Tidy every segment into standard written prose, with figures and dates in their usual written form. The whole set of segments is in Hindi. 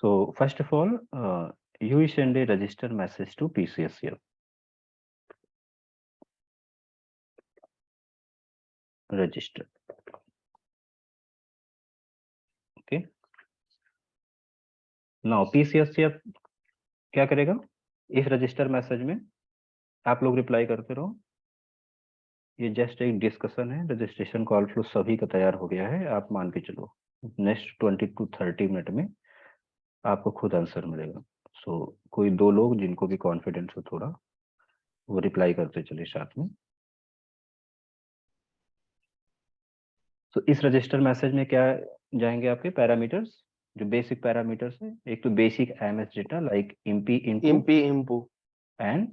So first of all, you will send a register message to PCSCF. Register. Okay. Now PCSCF क्या करेगा? इस रजिस्टर मैसेज में आप लोग रिप्लाई करते रहो। ये जस्ट एक डिस्कशन है, रजिस्ट्रेशन कॉल फ्लो सभी का तैयार हो गया है, आप मान के चलो नेक्स्ट 20 to 30 मिनट में आपको खुद आंसर मिलेगा। सो कोई दो लोग जिनको भी कॉन्फिडेंस हो थोड़ा, वो रिप्लाई करते चले साथ में। तो इस रजिस्टर मैसेज में क्या जाएंगे आपके पैरामीटर्स, जो बेसिक पैरामीटर्स है। एक तो basic MS data like IMPI IMPU and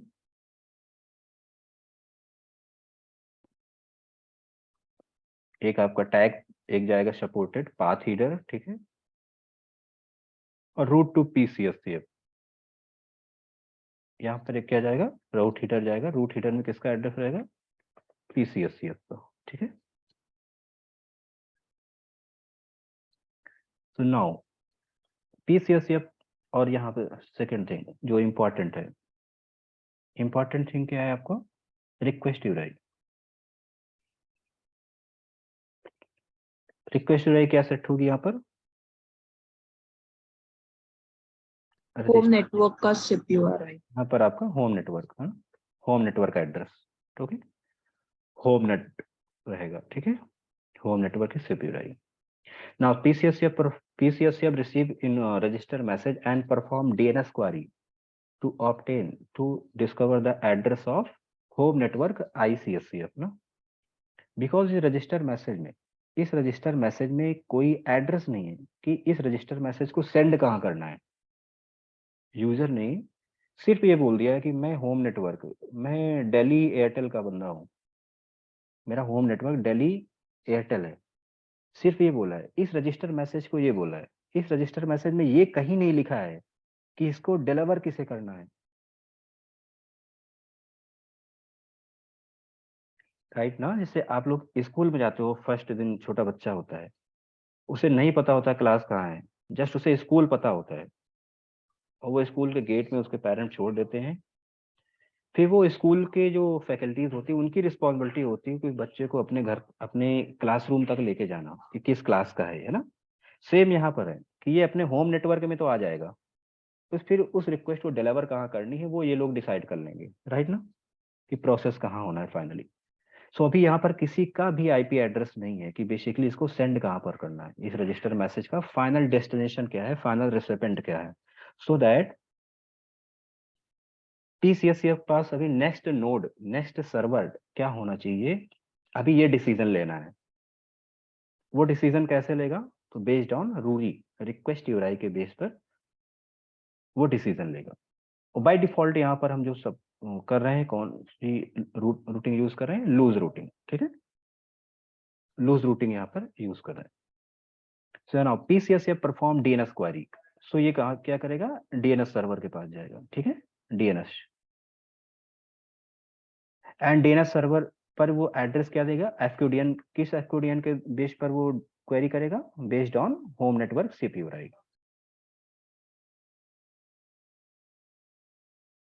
एक आपका टैग, एक जाएगा सपोर्टेड पाथ हीडर, ठीक है, और रूट टू पीसीएससीएफ। यहाँ पर एक क्या जाएगा, रूट हीडर जाएगा। रूट हीडर में किसका एड्रेस रहेगा? पीसीएससीएफ का, ठीक है। तो नाउ पीसीएससीएफ, और यहाँ पे सेकंड थिंग जो इम्पोर्टेंट है, इम्पोर्टेंट थिंग क्या है आपको? Request UI. रिक्वेस्ट यूआई क्या सेट होगी यहाँ पर? होम नेटवर्क का सिप यूआरआई। यहाँ पर आपका होम नेटवर्क, हाँ, home network address, okay, home net रहेगा, ठीक है, होम नेटवर्क की SIP URI. Now PCSCF receive in register message and perform DNS query to discover the address of home network ICSCF ना, बिकॉज ये रजिस्टर मैसेज में, इस रजिस्टर मैसेज में कोई एड्रेस नहीं है कि इस रजिस्टर मैसेज को सेंड कहाँ करना है। यूजर ने सिर्फ ये बोल दिया है कि मैं होम नेटवर्क, मैं दिल्ली एयरटेल का बंदा हूँ, मेरा होम नेटवर्क दिल्ली एयरटेल है, सिर्फ ये बोला है। इस रजिस्टर मैसेज को ये बोला है, इस रजिस्टर मैसेज में ये कहीं नहीं लिखा है कि इसको डिलीवर किसे करना है, राइट ना। जैसे आप लोग स्कूल में जाते हो, फर्स्ट दिन छोटा बच्चा होता है, उसे नहीं पता होता क्लास कहाँ है, जस्ट उसे स्कूल पता होता है, और वो स्कूल के गेट में उसके पेरेंट्स छोड़ देते हैं। फिर वो स्कूल के जो फैकल्टीज होती है उनकी रिस्पॉन्सिबिलिटी होती है कि बच्चे को अपने घर, अपने क्लासरूम तक लेके जाना कि किस क्लास का है ना। सेम यहाँ पर है कि ये अपने होम नेटवर्क में तो आ जाएगा, तो फिर उस रिक्वेस्ट को डिलीवर कहाँ करनी है वो ये लोग डिसाइड कर लेंगे, राइट ना, कि प्रोसेस कहाँ होना है फाइनली। सो अभी यहाँ पर किसी का भी आईपी एड्रेस नहीं है कि बेसिकली इसको सेंड कहाँ पर करना है, इस रजिस्टर मैसेज का फाइनल डेस्टिनेशन क्या है, फाइनल रिसिपेंट क्या है, सो दैट पीसीएससीएफ पास अभी नेक्स्ट नोड, नेक्स्ट सर्वर क्या होना चाहिए, अभी ये डिसीजन लेना है। वो डिसीजन कैसे लेगा? तो बेस्ड ऑन रूरी, रिक्वेस्ट यूआरआई के बेस पर वो डिसीजन लेगा। और बाय डिफॉल्ट यहाँ पर हम जो सब कर रहे हैं, कौन सी रूटिंग यूज कर रहे हैं? लूज रूटिंग, ठीक है, लूज रूटिंग यहाँ पर यूज कर रहे हैं। So now PCSCF perform DNS query. So ये कहा क्या करेगा? डीएनएस सर्वर के पास जाएगा, ठीक है, डीएनएस, एंड डीएनएस सर्वर पर वो एड्रेस क्या देगा? एफक्यूडीएन, किस एफक्यूडीएन के बेस पर वो क्वेरी करेगा? Based on home network CPU, right.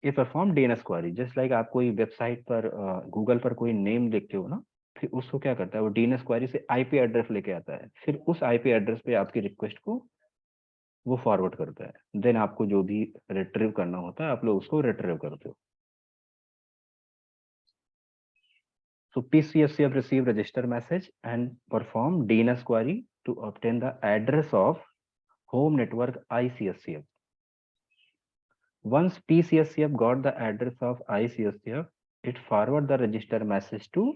ये perform DNS query, just like आप कोई वेबसाइट पर गूगल पर कोई नेम लिखते हो ना, फिर उसको क्या करता है वो डीएनएस क्वेरी से आईपी एड्रेस लेके आता है, फिर उस आईपी एड्रेस पे आपकी रिक्वेस्ट को वो फॉरवर्ड करता है, देन आपको जो भी रिट्रीव करना होता है आप लोग उसको रिट्रीव करते हो। So PCSCF receive register message and perform DNS query to obtain the address of home network ICSCF. Once PCSCF got the address of ICSCF, it forward the register message to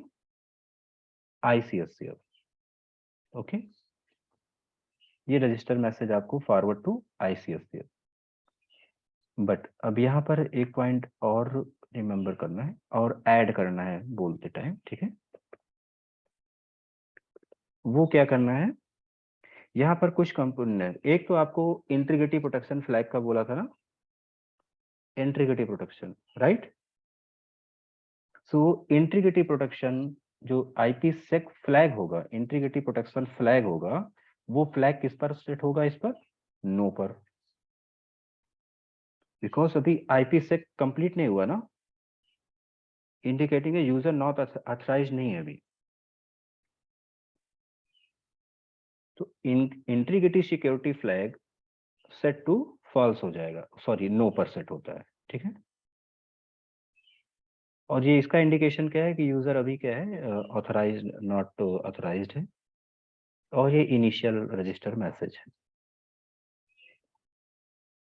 ICSCF. Okay, ये रजिस्टर मैसेज आपको फॉरवर्ड टू ICSCF। बट अब यहाँ पर एक पॉइंट और रिमेम्बर करना है और ऐड करना है बोलते टाइम, ठीक है। वो क्या करना है? यहाँ पर कुछ कंपोनेंट है। एक तो आपको इंटीग्रिटी प्रोटेक्शन फ्लैग का बोला था ना, इंटीग्रिटी प्रोटेक्शन, राइट। सो इंटीग्रिटी प्रोटेक्शन जो आईपी सेक फ्लैग होगा, इंटीग्रिटी प्रोटेक्शन फ्लैग होगा, वो फ्लैग किस पर सेट होगा? इस पर, नो पर। बिकॉज अभी IPsec कंप्लीट नहीं हुआ ना, indicating a user not authorized नहीं है अभी। तो integrity security flag set to false हो जाएगा, सॉरी नो पर सेट होता है, ठीक है। और ये इसका इंडिकेशन क्या है कि यूजर अभी क्या है, ऑथराइज्ड नॉट ऑथराइज्ड है, और ये इनिशियल रजिस्टर मैसेज है।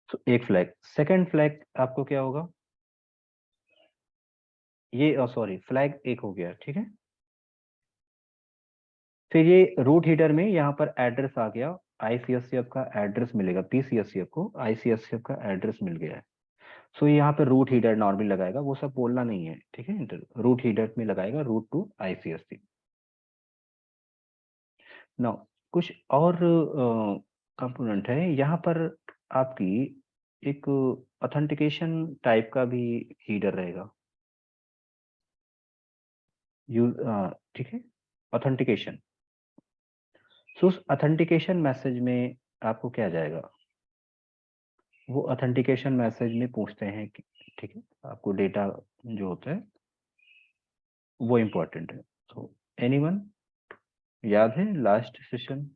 तो एक फ्लैग। सेकंड फ्लैग आपको क्या होगा, ये सॉरी फ्लैग एक हो गया, ठीक है। फिर ये रूट हीडर में यहाँ पर एड्रेस आ गया, ICSCF का एड्रेस मिलेगा, PCSCF को ICSCF का एड्रेस मिल गया है। सो यहाँ पे रूट हीडर नॉर्मली लगाएगा, वो सब बोलना नहीं है, ठीक है। रूट हीडर में लगाएगा रूट टू ICSC। नाउ कुछ और कंपोनेंट है यहाँ पर आपकी, एक ऑथेंटिकेशन टाइप का भी हीडर रहेगा, यूज, ठीक है, ऑथेंटिकेशन। सो उस ऑथेंटिकेशन मैसेज में आपको क्या जाएगा, वो ऑथेंटिकेशन मैसेज में पूछते हैं कि, ठीक है, आपको डेटा जो होता है वो इम्पोर्टेंट है। तो एनीवन याद है लास्ट सेशन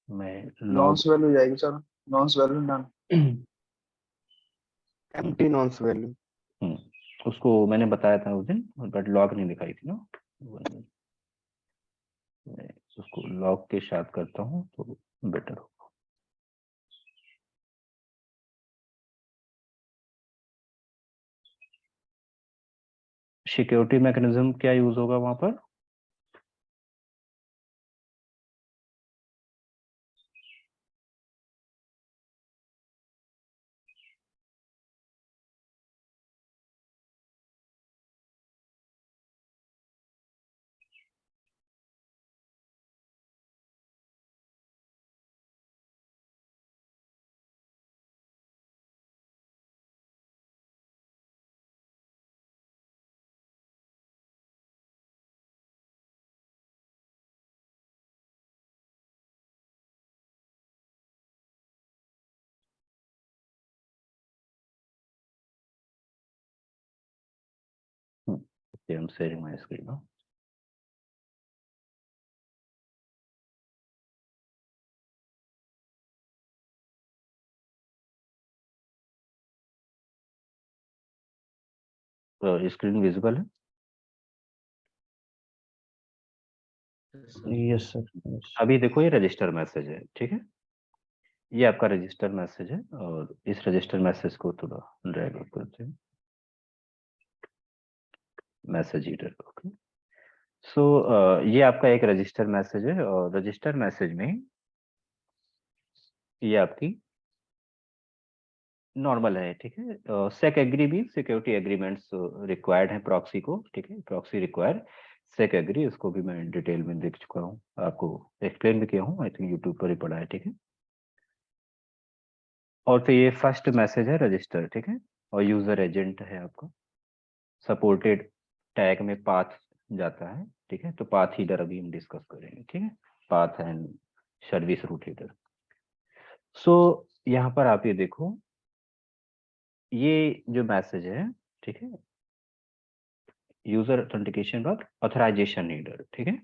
में लॉग नॉन्स वैल्यू जाएगी sir, nonce value none, empty nonce value. उसको मैंने बताया था उस दिन, बट लॉग नहीं दिखाई थी ना। मैं उसको लॉग के साथ करता हूँ तो बेटर हो। सिक्योरिटी मैकेनिज्म क्या यूज होगा वहां पर, I am sharing my screen. Screen visible है? Yes sir. अभी देखो ये रजिस्टर मैसेज है, ठीक है, ये आपका रजिस्टर मैसेज है, और इस रजिस्टर मैसेज को थोड़ा ड्रैग अप करते हैं, मैसेज हीडर। ओके, सो ये आपका एक रजिस्टर मैसेज है, और रजिस्टर मैसेज में ये आपकी नॉर्मल है, ठीक है। सेक एग्री भी सिक्योरिटी एग्रीमेंट्स रिक्वायर्ड है प्रॉक्सी को, ठीक है, प्रॉक्सी रिक्वायर सेक एग्री, इसको भी मैं डिटेल में देख चुका हूँ, आपको एक्सप्लेन भी किया हूँ, आई थिंक यूट्यूब पर ही पढ़ा है, ठीक है। और फिर ये फर्स्ट मैसेज है रजिस्टर, ठीक है, और यूजर एजेंट है आपका, सपोर्टेड टैग में पाथ जाता है, ठीक है। तो पाथ हीडर अभी हम डिस्कस करेंगे, ठीक है, path and service route header. So यहाँ पर आप ये देखो, ये जो मैसेज है, ठीक है, यूजर ऑथेंटिकेशन बाद ऑथराइजेशन हीडर, ठीक है।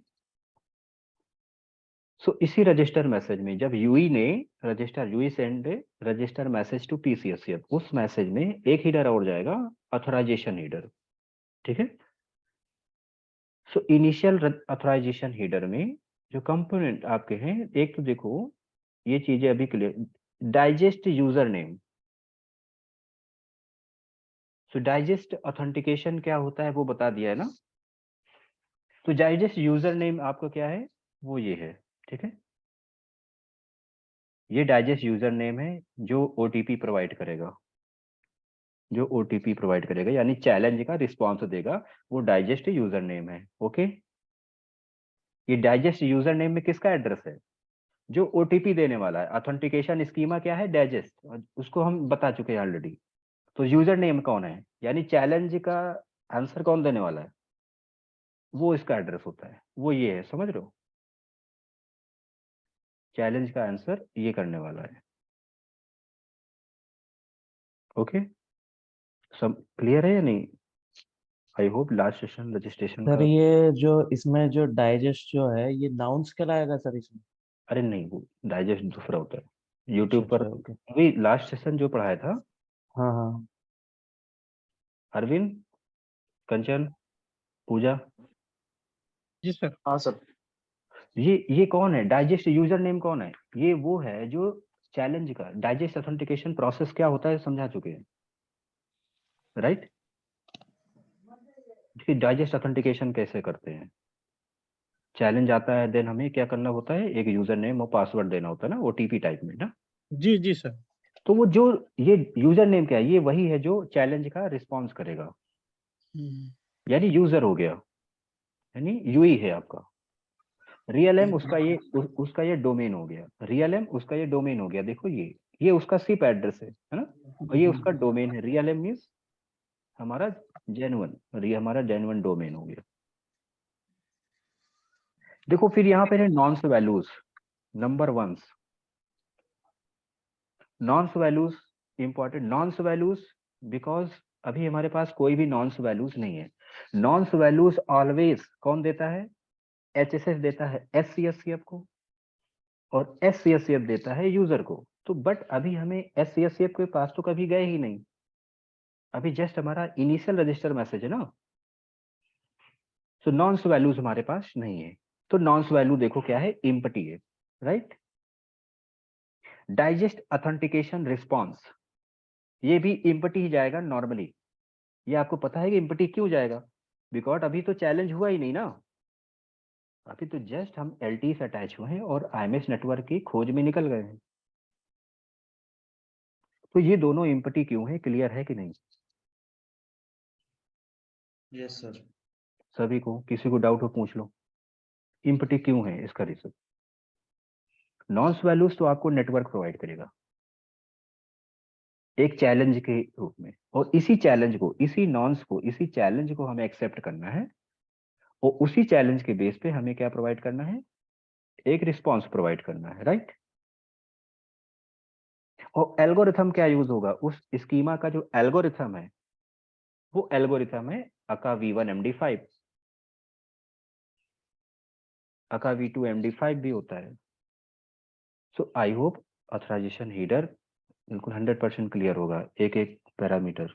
सो इसी रजिस्टर मैसेज में जब यूई ने UE send register message to PCSCF, उस मैसेज में एक हीडर और जाएगा, ऑथराइजेशन हीडर, ठीक है। सो इनिशियल ऑथराइजेशन हीडर में जो कंपोनेंट आपके हैं, एक तो देखो ये चीजें अभी क्लियर, डाइजेस्ट यूजर नेम। सो डाइजेस्ट ऑथेंटिकेशन क्या होता है वो बता दिया है ना। तो डाइजेस्ट यूजर नेम आपका क्या है, वो ये है, ठीक है। ये डाइजेस्ट यूजर नेम है जो OTP प्रोवाइड करेगा, जो OTP प्रोवाइड करेगा, यानी चैलेंज का रिस्पॉन्स देगा, वो डाइजेस्ट यूजर नेम है। ओके, ये डाइजेस्ट यूजर नेम में किसका एड्रेस है, जो OTP देने वाला है। ऑथेंटिकेशन स्कीमा क्या है, डाइजेस्ट, उसको हम बता चुके हैं ऑलरेडी। तो यूजर नेम कौन है, यानी चैलेंज का आंसर कौन देने वाला है, वो इसका एड्रेस होता है, वो ये है, समझ रहे हो। चैलेंज का आंसर ये करने वाला है। ओके, सब क्लियर है या नहीं? I hope last session registration sir का। ये जो इसमें जो डाइजेस्ट जो है ये नाउन्स कहलाएगा सर इसमें? अरे नहीं, वो डाइजेस्ट दूसरा होता है। यूट्यूब पर अच्छा ओके। अभी लास्ट सेशन जो पढ़ाया था हाँ हाँ अरविंद, कंचन, पूजा, जी सर। हाँ सर। ये कौन है? डाइजेस्ट यूजर नेम कौन है? ये वो है जो चैलेंज का डाइजेस्ट ऑथेंटिकेशन प्रोसेस क्या होता है समझा चुके हैं, राइट? कि डाइजेस्ट ऑथेंटिकेशन कैसे करते हैं। चैलेंज आता है, देन हमें क्या करना होता है, एक यूजर नेम और पासवर्ड देना होता है ना, ओटीपी टाइप में ना। जी जी सर। तो वो जो ये यूजर नेम क्या है, ये वही है जो चैलेंज का रिस्पॉन्स करेगा, यानी यूजर हो गया, यानी यूई है आपका। रियल एम उसका ये उसका ये डोमेन हो गया, रियल एम उसका ये डोमेन हो गया। देखो ये उसका सिप एड्रेस है ना, और ये उसका डोमेन है। रियल एम मीन्स हमारा जेन्युइन, और ये हमारा जेन्युइन डोमेन हो गया। देखो फिर यहाँ पे है nonce values, number once. Nonce values important, nonce values because अभी हमारे पास कोई भी नॉन्स वैल्यूज नहीं है। नॉन्स वैल्यूज ऑलवेज कौन देता है? एचएसएस देता है एससीएससीएफ को, और एससीएससीएफ देता है यूजर को। तो बट अभी हमें एससीएससीएफ के पास तो कभी गए ही नहीं, अभी जस्ट हमारा इनिशियल रजिस्टर मैसेज है ना। तो नॉन्स वैल्यूज हमारे पास नहीं है। तो नॉन्स वैल्यू देखो क्या है, इम्पटी है, राइट? डाइजेस्ट ऑथेंटिकेशन रिस्पॉन्स, ये भी इम्पटी ही जाएगा नॉर्मली। ये आपको पता है कि इम्पटी क्यों जाएगा? बिकॉज अभी तो चैलेंज हुआ ही नहीं ना, अभी तो जस्ट हम एलटी से अटैच हुए हैं और आईएमएस नेटवर्क की खोज में निकल गए हैं। तो ये दोनों इम्पटी क्यों है, क्लियर है कि नहीं? Yes sir. सभी को, किसी को डाउट हो पूछ लो, इम्पटी क्यों है इसका रीजन। नॉन्स वैल्यूज तो आपको नेटवर्क प्रोवाइड करेगा एक चैलेंज के रूप में, और इसी चैलेंज को, इसी नॉन्स को, इसी चैलेंज को हमें एक्सेप्ट करना है, और उसी चैलेंज के बेस पे हमें क्या प्रोवाइड करना है, एक रिस्पॉन्स प्रोवाइड करना है, राइट? और एल्गोरिथम क्या यूज होगा, उस स्कीमा का जो एल्गोरिथम है वो एल्गोरिथम है अका V1 MD5, अका V2 MD5 भी होता है। सो आई होप ऑथराइजेशन हीडर बिल्कुल 100% क्लियर होगा, एक एक पैरामीटर।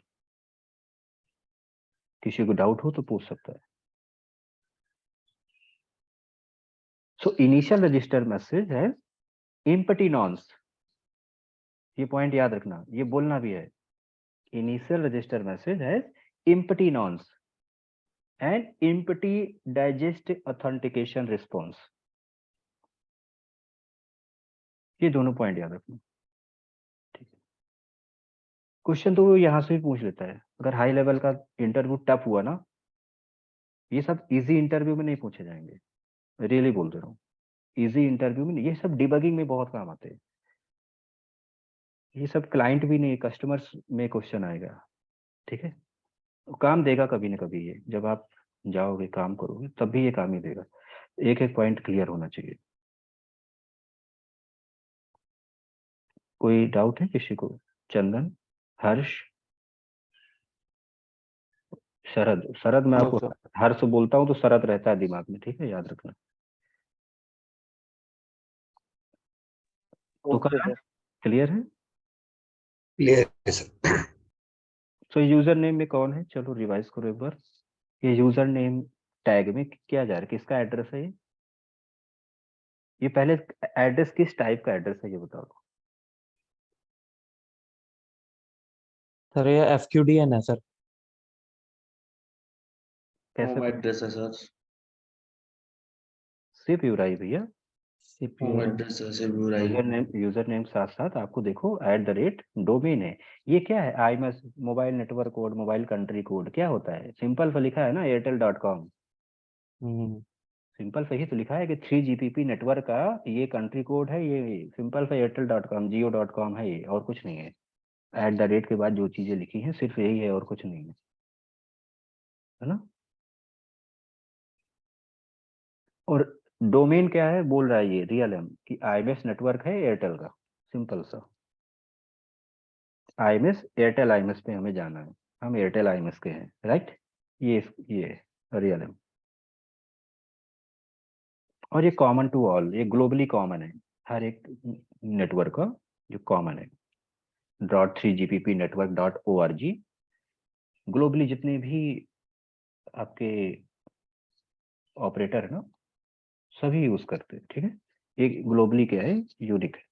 किसी को डाउट हो तो पूछ सकता है। सो इनिशियल रजिस्टर मैसेज है इम्पटी नॉन्स, ये पॉइंट याद रखना, ये बोलना भी है। इनिशियल रजिस्टर मैसेज है empty nonce and empty digest authentication response, ये दोनों पॉइंट याद रखना, ठीक है? क्वेश्चन तो यहां से भी पूछ लेता है, अगर हाई लेवल का इंटरव्यू टफ हुआ ना, ये सब इजी इंटरव्यू में नहीं पूछे जाएंगे, रियली बोल रहा हूँ। इजी इंटरव्यू में नहीं, ये सब डिबगिंग में बहुत काम आते हैं। ये सब क्लाइंट भी नहीं, कस्टमर्स में क्वेश्चन आएगा, ठीक है? काम देगा कभी ना कभी, ये जब आप जाओगे काम करोगे तब भी ये काम ही देगा। एक एक पॉइंट क्लियर होना चाहिए। कोई डाउट है किसी को? चंदन, हर्ष, शरद। शरद मैं नो आपको सर। हर्ष बोलता हूँ तो शरद रहता है दिमाग में, ठीक है, याद रखना। तो ओके सर। क्लियर है? क्लियर है सर। तो यूजर नेम में कौन है, चलो रिवाइज करो एक बार। ये यूजर नेम टैग में क्या जा रहा है, किसका एड्रेस है ये पहले एड्रेस किस टाइप का एड्रेस है ये बताओ। सर ये FQDN है सर। होम कैसे एड्रेस है सर। सिर्फ यूराई भैया, होम एड्रेस है सिर्फ यूआई। यूजर नेम साथ साथ आपको देखो @डोमेन है। ये क्या है, IMS mobile network code, mobile country code क्या होता है, सिंपल पर लिखा है ना airtel.com, सिंपल पे ही तो लिखा है कि 3GPP नेटवर्क का ये कंट्री कोड है, ये सिंपल पे airtel.com jio.com है, ये और कुछ नहीं है। @ के बाद जो चीजें लिखी हैं सिर्फ यही है और कुछ नहीं है ना? और डोमेन क्या है बोल रहा है ये रियल कि आईएमएस नेटवर्क है एयरटेल का, सिंपल सा। आईएमएस एयरटेल आईएमएस पे हमें जाना है, हम एयरटेल आईएमएस के हैं, राइट। ये रियल एम, और ये कॉमन टू ऑल, ये ग्लोबली कॉमन है हर एक नेटवर्क का, जो कॉमन है। .3GPP network.org ग्लोबली जितने भी आपके ऑपरेटर है ना, सभी यूज करते हैं, ठीक है। एक ग्लोबली क्या है, यूनिक है।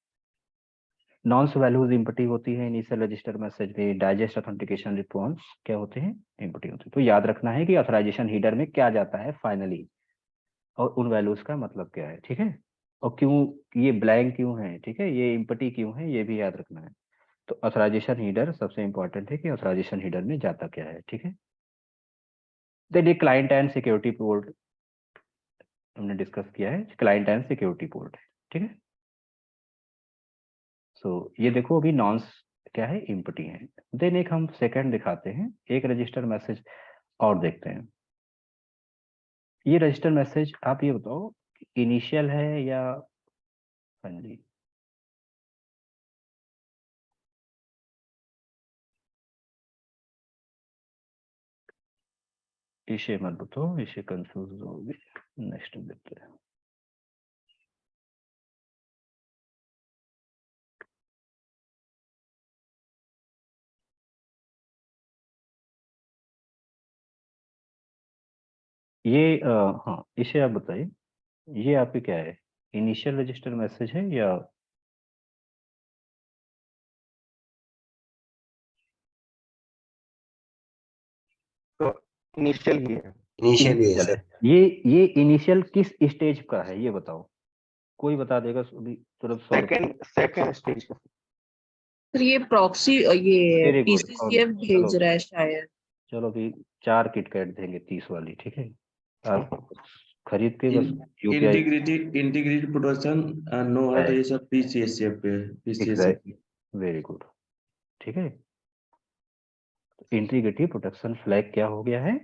नॉन्स वैल्यूज इम्पटी होती है इनिशियल रजिस्टर मैसेज में, डाइजेस्ट ऑथेंटिकेशन रिस्पॉन्स क्या होते हैं, इम्पटी होते हैं। तो याद रखना है कि ऑथराइजेशन हीडर में क्या जाता है फाइनली, और उन वैल्यूज का मतलब क्या है, ठीक है। और क्यों ये ब्लैंक क्यों है, ठीक है, ये इम्पटी क्यों है, ये भी याद रखना है। तो ऑथराइजेशन हीडर सबसे इंपॉर्टेंट है कि ऑथराइजेशन हीडर में जाता क्या है, ठीक है। देन ये क्लाइंट एंड सिक्योरिटी पोर्ट हमने डिस्कस किया है, क्लाइंट एंड सिक्योरिटी पोर्ट है, ठीक है। सो ये देखो अभी नॉन्स क्या है, इम्पटी है। देन एक हम सेकंड दिखाते हैं, एक रजिस्टर मैसेज और देखते हैं। ये रजिस्टर मैसेज आप ये बताओ इनिशियल है या फाइनली। इसे मत बताओ, इसे कंफ्यूज होगी। नेक्स्ट देखते हैं। ये हाँ, इसे आप बताइए, ये आपके क्या है, इनिशियल रजिस्टर मैसेज है या तो इनिशियल ही है। इनिशियल ही है इनिशियल है? सर। ये इनिशियल किस स्टेज का है ये बताओ, कोई बता देगा अभी तुरंत 100 रुपए। सेकंड स्टेज का। सर ये प्रॉक्सी ये वेरी गुड। पीसीसीएफ भेज रहा है शायद। चलो अभी 4 किटकैट देंगे 30 वाली, ठीक है। आप खरीद के बस यूपीआई। इंटीग्रिटी प्रोटेक्शन नो है तो ये सब पीसीएसएफ पे पीसीएसएफ। एग्जैक्टली, वेरी गुड, ठीक है। इंटीग्रिटी प्रोटेक्शन फ्लैग क्या हो गया है,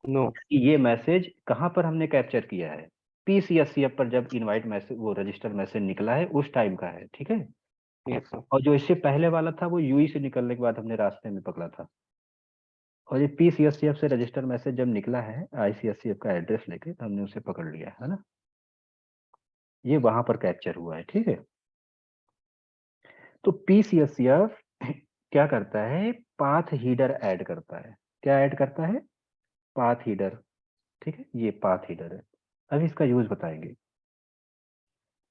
नो। ये मैसेज कहां पर हमने कैप्चर किया है, पीसीएससीएफ पर जब इनवाइट मैसेज वो रजिस्टर मैसेज निकला है उस टाइम का है, ठीक है। Yes sir. और जो इससे पहले वाला था वो यूई से निकलने के बाद हमने रास्ते में पकड़ा था। और ये पीसीएससीएफ से रजिस्टर मैसेज जब निकला है आईसीएससीएफ का एड्रेस लेके, तो हमने उसे पकड़ लिया है ना, ये वहां पर कैप्चर हुआ है, ठीक है। तो पीसीएससीएफ क्या करता है, पाथ हीडर ऐड करता है। क्या ऐड करता है, पाथ हीडर, ठीक है। ये पाथ हीडर है, अब इसका यूज बताएंगे।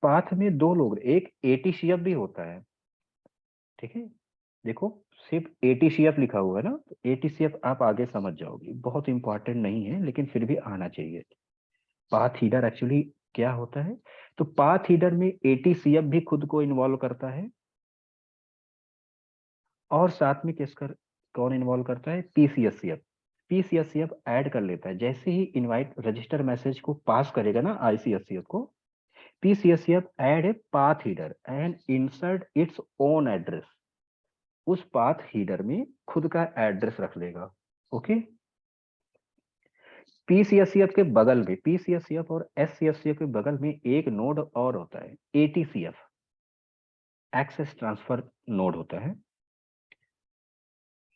पाथ में दो लोग, एक एटीसीएफ भी होता है, ठीक है। देखो सिर्फ एटीसीएफ लिखा हुआ है ना, तो एटीसीएफ आप आगे समझ जाओगे, बहुत इंपॉर्टेंट नहीं है लेकिन फिर भी आना चाहिए। पाथ हीडर एक्चुअली क्या होता है, तो पाथ हीडर में एटीसीएफ भी खुद को इन्वॉल्व करता है, और साथ में किसका कौन इन्वॉल्व करता है, पीसीएससीएफ। पीसीएससीएफ ऐड कर लेता है, जैसे ही इनवाइट रजिस्टर मैसेज को पास करेगा ना आईसीएससीएफ को, PCSCF add a path header and insert its own address. उस पाथ हीडर में खुद का एड्रेस रख लेगा, ओके। पीसीएससीएफ के बगल में, पीसीएससीएफ और एससीएससीएफ के बगल में एक नोड और होता है, एटीसीएफ, एक्सेस ट्रांसफर नोड होता है।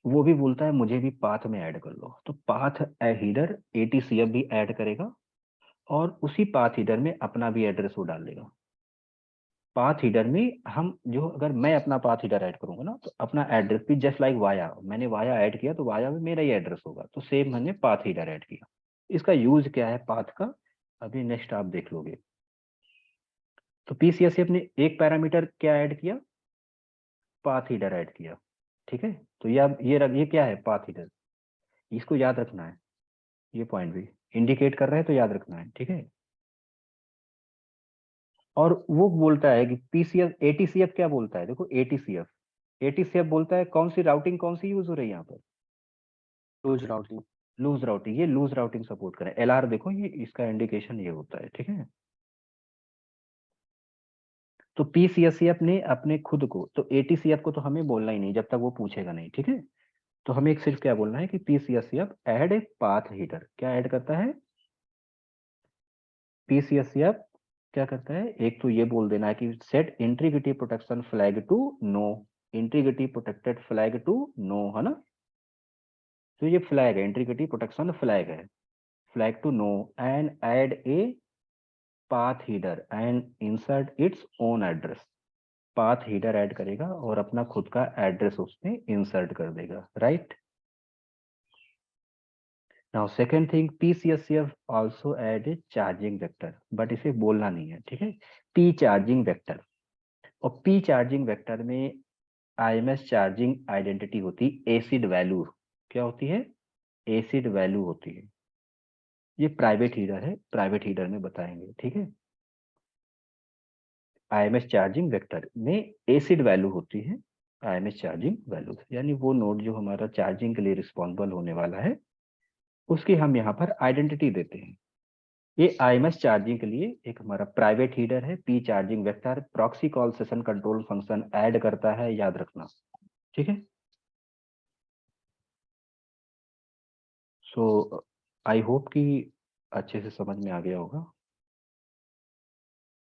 वो भी बोलता है मुझे भी पाथ में ऐड कर लो, तो पाथ हीडर एटीसीएफ भी ऐड करेगा, और उसी पाथ हीडर में अपना भी एड्रेस वो डाल लेगा। पाथ हीडर में हम जो, अगर मैं अपना पाथ हीडर ऐड करूंगा ना, तो अपना एड्रेस भी जस्ट लाइक वाया, मैंने वाया ऐड किया तो वाया में मेरा ही एड्रेस होगा, तो सेम मैंने पाथ हीडर ऐड किया। इसका यूज क्या है पाथ का, अभी नेक्स्ट आप देख लोगे। तो पीसीएससीएफ ने एक पैरामीटर क्या ऐड किया, पाथ हीडर ऐड किया, ठीक है। तो ये क्या है, पाथ हीडर, इसको याद रखना है, ये पॉइंट भी इंडिकेट कर रहे हैं तो याद रखना है, ठीक है। और वो बोलता है कि पीसीएस एटीसीएफ क्या बोलता है, देखो एटीसीएफ बोलता है कौन सी राउटिंग कौन सी यूज हो रही है यहाँ पर, लूज राउटिंग। लूज राउटिंग, ये लूज राउटिंग सपोर्ट करें। एलआर देखो ये इसका इंडिकेशन ये होता है, ठीक है। तो पीसीएससीएफ ने अपने खुद को, तो एटीसीएफ को तो हमें बोलना ही नहीं जब तक वो पूछेगा नहीं, ठीक है। तो हमें एक सिर्फ क्या बोलना है कि PCSCF add a path header, क्या ऐड करता है, पीसीएससीएफ क्या करता है, एक तो ये बोल देना है कि set integrity protection flag to no, integrity protected flag to no, है ना। तो ये फ्लैग है, इंटीग्रिटी प्रोटेक्शन फ्लैग है, flag to no and add a path header and insert its own address. Path header add करेगा और अपना खुद का एड्रेस उसमें इंसर्ट कर देगा, right. Now second thing, PCSCF also add a charging vector, but इसे बोलना नहीं है, ठीक है। पी चार्जिंग वेक्टर, और पी चार्जिंग वेक्टर में आईएमएस चार्जिंग आइडेंटिटी होती, एसिड वैल्यू क्या होती है, एसिड वैल्यू होती है। ये प्राइवेट हीडर है, प्राइवेट हीडर में बताएंगे, ठीक है। आईएमएस चार्जिंग वेक्टर में एसिड वैल्यू होती है, आईएमएस चार्जिंग वैल्यू, यानी वो नोड जो हमारा चार्जिंग के लिए रिस्पॉन्सिबल होने वाला है उसकी हम यहाँ पर आइडेंटिटी देते हैं। ये आईएमएस चार्जिंग के लिए एक हमारा प्राइवेट हीडर है, P charging vector proxy call session control function add करता है, याद रखना, ठीक है। सो आई होप कि अच्छे से समझ में आ गया होगा।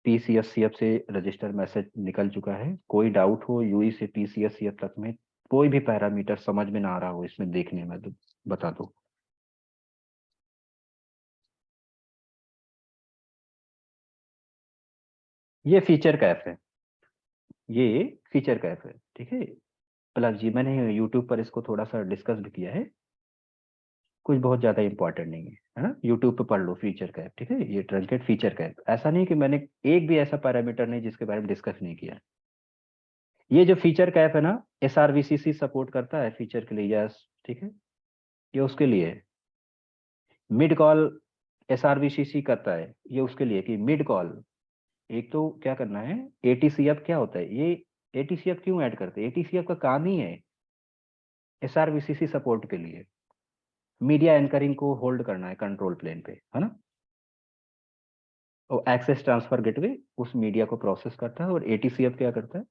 पीसीएससीएफ से रजिस्टर मैसेज निकल चुका है, कोई डाउट हो यूई से पीसीएससीएफ तक में, कोई भी पैरामीटर समझ में ना आ रहा हो इसमें देखने में, तो बता दो। ये फीचर कैप है, ये फीचर कैप है, ठीक है। प्लग जी, मैंने यूट्यूब पर इसको थोड़ा सा डिस्कस भी किया है, कुछ बहुत ज्यादा इंपॉर्टेंट नहीं है ना, यूट्यूब पे पढ़ लो फीचर कैप, ठीक है। ये ट्रंकेट फीचर कैप, ऐसा नहीं कि मैंने एक भी ऐसा पैरामीटर नहीं जिसके बारे में डिस्कस नहीं किया। ये जो फीचर कैप है ना, एसआरवीसीसी सपोर्ट करता है फीचर के लिए, यस, ठीक है। ये उसके लिए मिड कॉल एसआरवीसीसी करता है, ये उसके लिए कि मिड कॉल, एक तो क्या करना है, एटीसीएफ क्या होता है, ये एटीसीएफ क्यों ऐड करते हैं, एटीसीएफ का काम ही है एसआरवीसीसी सपोर्ट के लिए मीडिया एंकरिंग को होल्ड करना है कंट्रोल प्लेन पे, है ना। और एक्सेस ट्रांसफर गेटवे उस मीडिया को प्रोसेस करता है, और एटीसीएफ क्या करता है,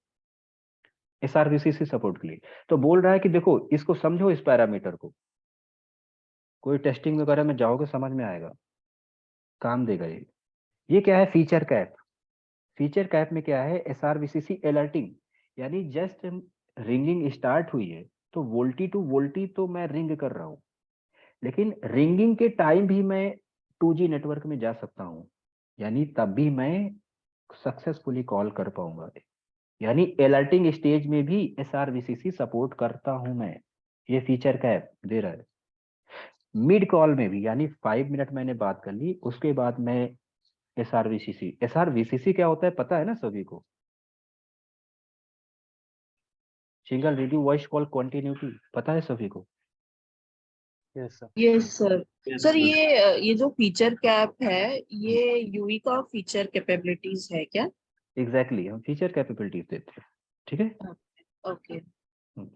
एसआरवीसीसी सपोर्ट के लिए। तो बोल रहा है कि देखो इसको समझो, इस पैरामीटर को, कोई टेस्टिंग वगैरह में जाओगे समझ में आएगा, काम देगा ये क्या है, फीचर कैप। फीचर कैप में क्या है, एसआरवीसीसी अलर्टिंग, यानी जस्ट रिंगिंग स्टार्ट हुई है तो वोल्टी टू वोल्टी तो मैं रिंग कर रहा हूँ, लेकिन रिंगिंग के टाइम भी मैं 2G नेटवर्क में जा सकता हूँ, यानी तब भी मैं सक्सेसफुली कॉल कर पाऊंगा, यानी अलर्टिंग स्टेज में भी एसआरवीसीसी सपोर्ट करता हूं मैं, ये फीचर कैप दे रहा है। मिड कॉल में भी, यानी 5 मिनट मैंने बात कर ली, उसके बाद मैं एसआरवीसीसी क्या होता है पता है ना सभी को, single radio voice call continuity, पता है सभी को। Yes, sir. Yes sir. Yes, sir sir. ये जो फीचर कैप है, ये यूई का फीचर कैपेबिलिटीज है क्या? एग्जैक्टली हम फीचर कैपेबिलिटीज देते हैं, ठीक है। ओके। हम्म।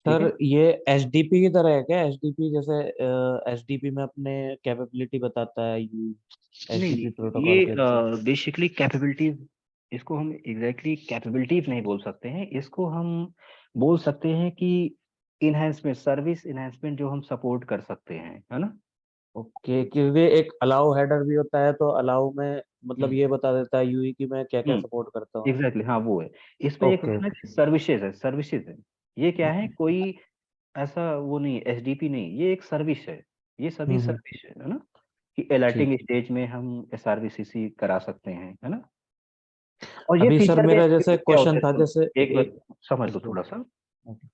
ठीक सर है, ये एचडीपी की तरह है क्या, एचडीपी जैसे एचडीपी में अपने कैपेबिलिटी बताता है, यू नहीं एचडीपी नहीं, प्रोटोकॉल के थ्रू। ये बेसिकली कैपेबिलिटीज, इसको हम एग्जैक्टली कैपेबिलिटीज नहीं बोल सकते हैं, इसको हम बोल सकते हैं कि इनहेंसमेंट, सर्विस इनहेंसमेंट जो हम सपोर्ट कर सकते हैं, है ना। ओके, क्योंकि एक अलाउ हेडर भी होता है, तो अलाउ में मतलब ये बता देता है यूई की मैं क्या क्या हम्म, सपोर्ट करता हूँ। एग्जैक्टली हाँ वो है। इसमें एक ओके होता है ना ओके। कि सर्विसेज है, सर्विसेज है, ये क्या है, कोई ऐसा वो नहीं, एसडीपी नहीं, ये एक सर्विस है, ये सभी हम्म। सर्विस है ना, कि ठीक। अलर्टिंग स्टेज में हम एसआरवीसीसी करा सकते हैं, है ना। और ये अभी सर फीचर मेरा के जैसे क्या होता क्वेश्चन है, था, सुन, जैसे एक बार एक समझ लो बोल। थोड़ा सा। ओके।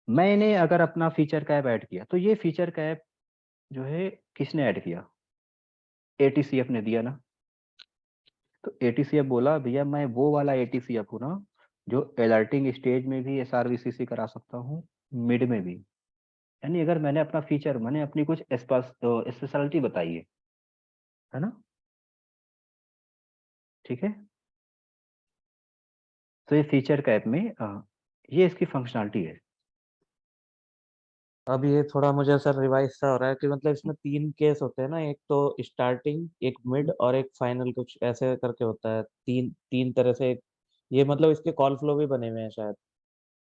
मैंने अगर अपना फीचर कैप ऐड किया, तो ये फीचर कैप जो है किसने ऐड किया, एटीसीएफ ने दिया ना। तो एटीसीएफ बोला भैया मैं वो वाला एटीसीएफ हूँ ना जो अलर्टिंग स्टेज में भी एसआरवीसीसी करा सकता हूँ, मिड में भी, यानी अगर मैंने अपना फीचर, मैंने अपनी कुछ स्पेशलिटी बताई है ना, ठीक है। तो ये फीचर कैप में ये इसकी फंक्शनलिटी है। अब ये थोड़ा मुझे सर रिवाइज सा हो रहा है कि मतलब इसमें 3 केस होते हैं ना, एक तो स्टार्टिंग, एक मिड और एक फाइनल, कुछ ऐसे करके होता है, तीन तीन तरह से। ये मतलब इसके कॉल फ्लो भी बने हुए हैं शायद।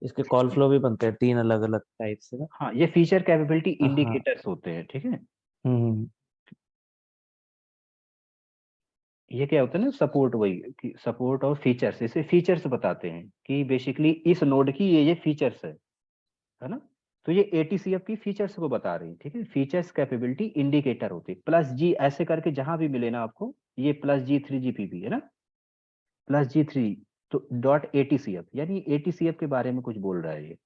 इसके कॉल फ्लो भी बनते हैं 3 अलग अलग टाइप से ना। हाँ, ये फीचर कैपेबिलिटी हाँ। इंडिकेटर्स होते हैं, ठीक है। हम्म। ये क्या होता है ना, सपोर्ट, वही कि सपोर्ट और फीचर्स, इसे फीचर्स बताते हैं कि बेसिकली इस नोड की ये फीचर्स है ना। तो ये एटीसीएफ की फीचर्स को बता रही है, ठीक है। फीचर्स कैपेबिलिटी इंडिकेटर होती है, प्लस जी ऐसे करके जहां भी मिले ना आपको, ये प्लस G3 GPP है ना, प्लस G3, तो डॉट एटीसीएफ, यानी एटीसीएफ के बारे में कुछ बोल रहा है ये,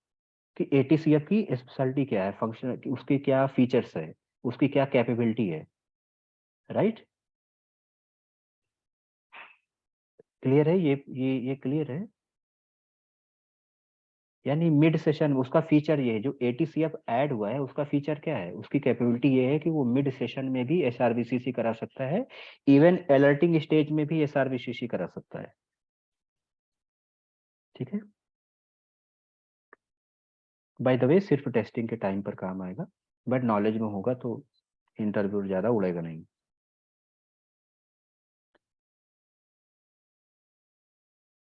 कि एटीसीएफ की स्पेशलिटी क्या है, फंक्शन, उसके क्या फीचर्स है, उसकी क्या कैपेबिलिटी है, राइट। क्लियर है ये क्लियर है। यानी मिड सेशन उसका फीचर ये है, जो एटीसीएफ ऐड हुआ है उसका फीचर क्या है, उसकी कैपेबिलिटी ये है कि वो मिड सेशन में भी एसआरवीसीसी करा सकता है, इवन अलर्टिंग स्टेज में भी एसआरवीसीसी करा सकता है, ठीक है। बाय द वे सिर्फ टेस्टिंग के टाइम पर काम आएगा, बट नॉलेज में होगा तो इंटरव्यू ज्यादा उड़ेगा नहीं।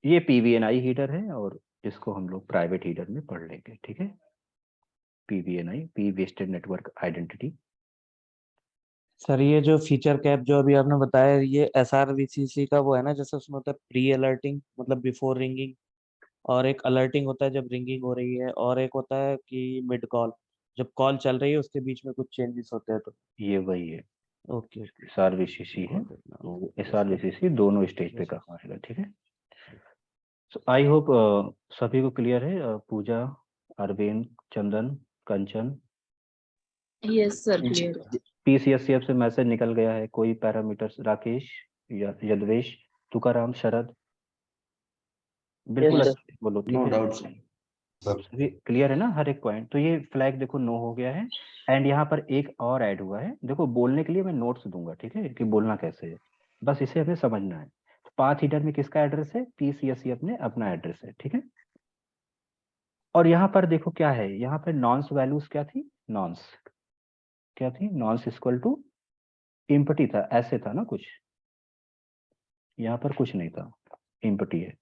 ये पीवीएनआई हीटर है और इसको हम लोग प्राइवेट हीटर में पढ़ लेंगे, ठीक है। PVNI, P visited network identity. Sir ये जो फीचर कैप जो अभी आपने बताया, ये SRVCC का वो है ना, जैसे उसमें होता है प्री अलर्टिंग मतलब बिफोर रिंगिंग, और एक अलर्टिंग होता है जब रिंगिंग हो रही है, और एक होता है कि मिड कॉल, जब कॉल चल रही है उसके बीच में कुछ चेंजेस होते हैं तो। ये वही है, ओके ओके। एसआरवीसीसी है, तो एसआरवीसीसी दोनों स्टेज पे Yes, काम आएगा, ठीक है। सो आई होप सभी को क्लियर है। पूजा, अरविंद, चंदन, कंचन, यस सर, क्लियर है। पीसीएससीएफ से मैसेज निकल गया है, कोई पैरामीटर्स, राकेश, यदवेश, तुकाराम, शरद, बिल्कुल Yes, अच्छे से बोलो, ठीक no है। doubt, sir. सभी क्लियर है ना हर एक पॉइंट। तो ये फ्लैग देखो नो हो गया है, एंड यहाँ पर एक और ऐड हुआ है, देखो बोलने के लिए मैं नोट्स दूंगा, ठीक है, कि बोलना कैसे है, बस इसे हमें समझना है। पाथ हीटर में किसका एड्रेस है, पीसीएससीएफ ने अपना एड्रेस है, ठीक है। और यहाँ पर देखो क्या है, यहाँ पर नॉन्स वैल्यूज क्या थी, नॉन्स क्या थी, नॉन्स इक्वल टू इम्पटी था, ऐसे था ना कुछ, यहाँ पर कुछ नहीं था, इम्पटी है।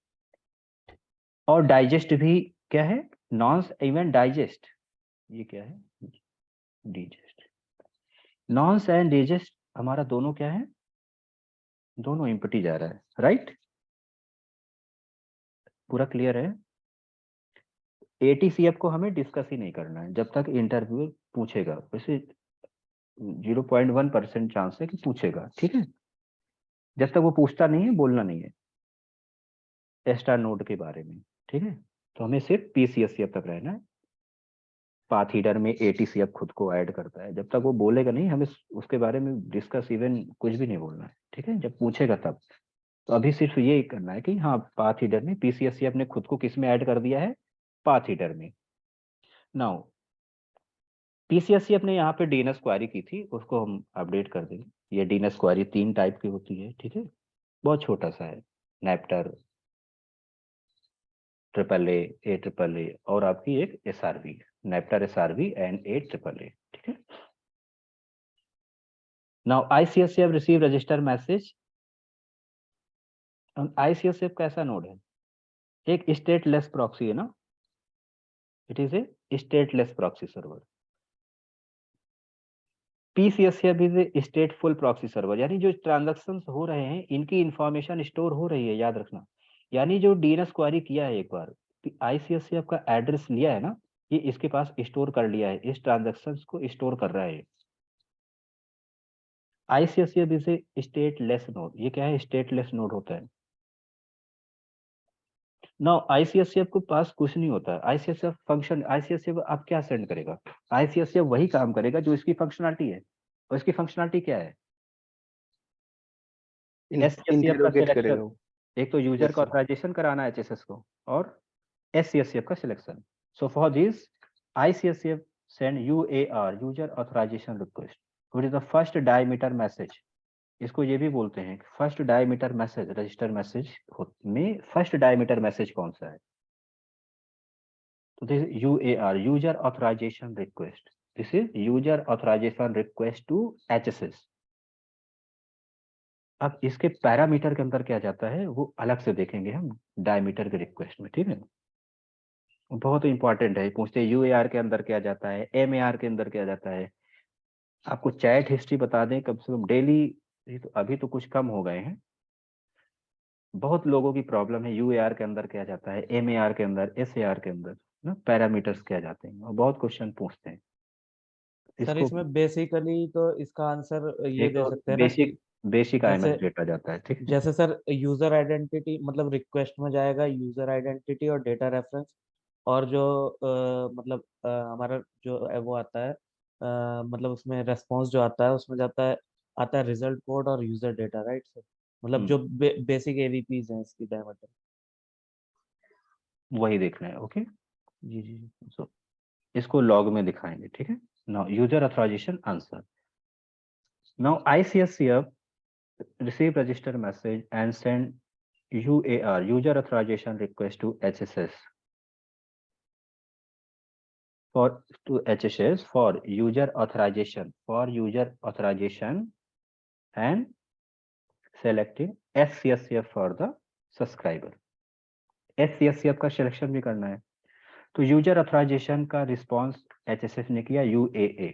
और डाइजेस्ट भी क्या है, नॉन्स इवन डाइजेस्ट, ये क्या है, डिजेस्ट। नॉन्स एंड डिजेस्ट हमारा दोनों क्या है, दोनों इम्पटी जा रहा है, राइट। पूरा क्लियर है। एटीसीएफ को हमें डिस्कस ही नहीं करना है जब तक इंटरव्यू पूछेगा, वैसे 0.1% चांस है कि पूछेगा, ठीक है। जब तक वो पूछता नहीं है बोलना नहीं है एस्टार नोड के बारे में, ठीक है। तो हमें सिर्फ पीसीएससीएफ तक रहना है। पाथ हीडर में एटीसीएफ खुद को ऐड करता है, जब तक वो बोलेगा नहीं हमें उसके बारे में डिस्कस इवन कुछ भी नहीं बोलना है, ठीक है, जब पूछेगा तब। तो अभी सिर्फ ये करना है कि हाँ पाथ हीडर में पीसीएससीएफ ने खुद को किस में ऐड कर दिया है, पाथ हीडर में। नाउ पीसीएससीएफ ने यहाँ पे डीएनएस क्वेरी की थी, उसको हम अपडेट कर देंगे। ये डीएनएस क्वेरी 3 टाइप की होती है, ठीक है, बहुत छोटा सा है, नेप्टर, ए ट्रिपल ए, और आपकी एक SRV, NAPTR SRV and A triple A, ठीक है। Now ICSCF receive register message. ICSCF कैसा नोड है, एक स्टेटलेस प्रॉक्सी है ना, it is a stateless proxy server. PCSCF is a stateful proxy server, यानी जो ट्रांजैक्शंस हो रहे हैं इनकी इंफॉर्मेशन स्टोर हो रही है, याद रखना। यानी जो डीएनएस क्वेरी किया है एक बार, आईसीएससीएफ का एड्रेस लिया है ना, ये इसके पास स्टोर कर लिया है, इस ट्रांजैक्शंस को स्टोर कर रहा है। ICSCF is a stateless node, ये क्या है, स्टेटलेस नोड होता है। नाउ आईसीएससीएफ के पास कुछ नहीं होता है, आईसीएससीएफ फंक्शन, आईसीएससीएफ आप क्या सेंड करेगा, आईसीएससीएफ वही काम करेगा जो इसकी फंक्शनलिटी है, और इसकी फंक्शनलिटी क्या है, एससीएससीएफ का इंटेरोगेट सिलेक्शन, करेगा वो। एक तो यूजर Yes, का sir. ऑथराइजेशन कराना है एचएसएस को, और एससीएससीएफ का selection. So for this ICSCF send UAR, user authorization request, which is the first diameter message. इसको ये भी बोलते हैं first diameter message, register message में फर्स्ट डायमीटर मैसेज कौन सा है, तो this UAR, user authorization request, this is user authorization request to HSS. अब इसके पैरामीटर के अंदर क्या जाता है वो अलग से देखेंगे हम डायमीटर के रिक्वेस्ट में, ठीक है। बहुत इंपॉर्टेंट है, पूछते हैं यूएआर के अंदर क्या जाता है, एमएआर के अंदर क्या जाता है। आपको चैट हिस्ट्री बता दें कम से कम डेली, तो अभी तो कुछ कम हो गए हैं, बहुत लोगों की प्रॉब्लम है यूएआर के अंदर क्या जाता है, एमएआर के अंदर, एसएआर के अंदर ना पैरामीटर्स क्या जाते हैं, और बहुत क्वेश्चन पूछते हैं। सर इसको इसमें बेसिकली तो इसका आंसर ये एक दे तो सकते हैं ना कि बेसिक आईएमएस जैसे डेटा जाता है, ठीक है। जैसे सर यूजर आइडेंटिटी मतलब रिक्वेस्ट में जाएगा यूजर आइडेंटिटी और डेटा रेफरेंस, और जो मतलब हमारा जो है वो आता है मतलब उसमें रेस्पॉन्स जो आता है उसमें आता है रिजल्ट कोड और यूजर डेटा, राइट सर? मतलब जो बेसिक एवीपीज हैं इसकी डायमीटर। वही देखना है, ओके। जी जी जी। सो इसको लॉग में दिखाएंगे, ठीक है। Now user authorization answer. Now ICSCF receive register message and send UAR user authorization request to HSS for HSS for user authorization and selecting SCSCF for the subscriber। SCSCF का सिलेक्शन भी करना है, तो यूजर ऑथराइजेशन का रिस्पांस HSS ने किया UAA।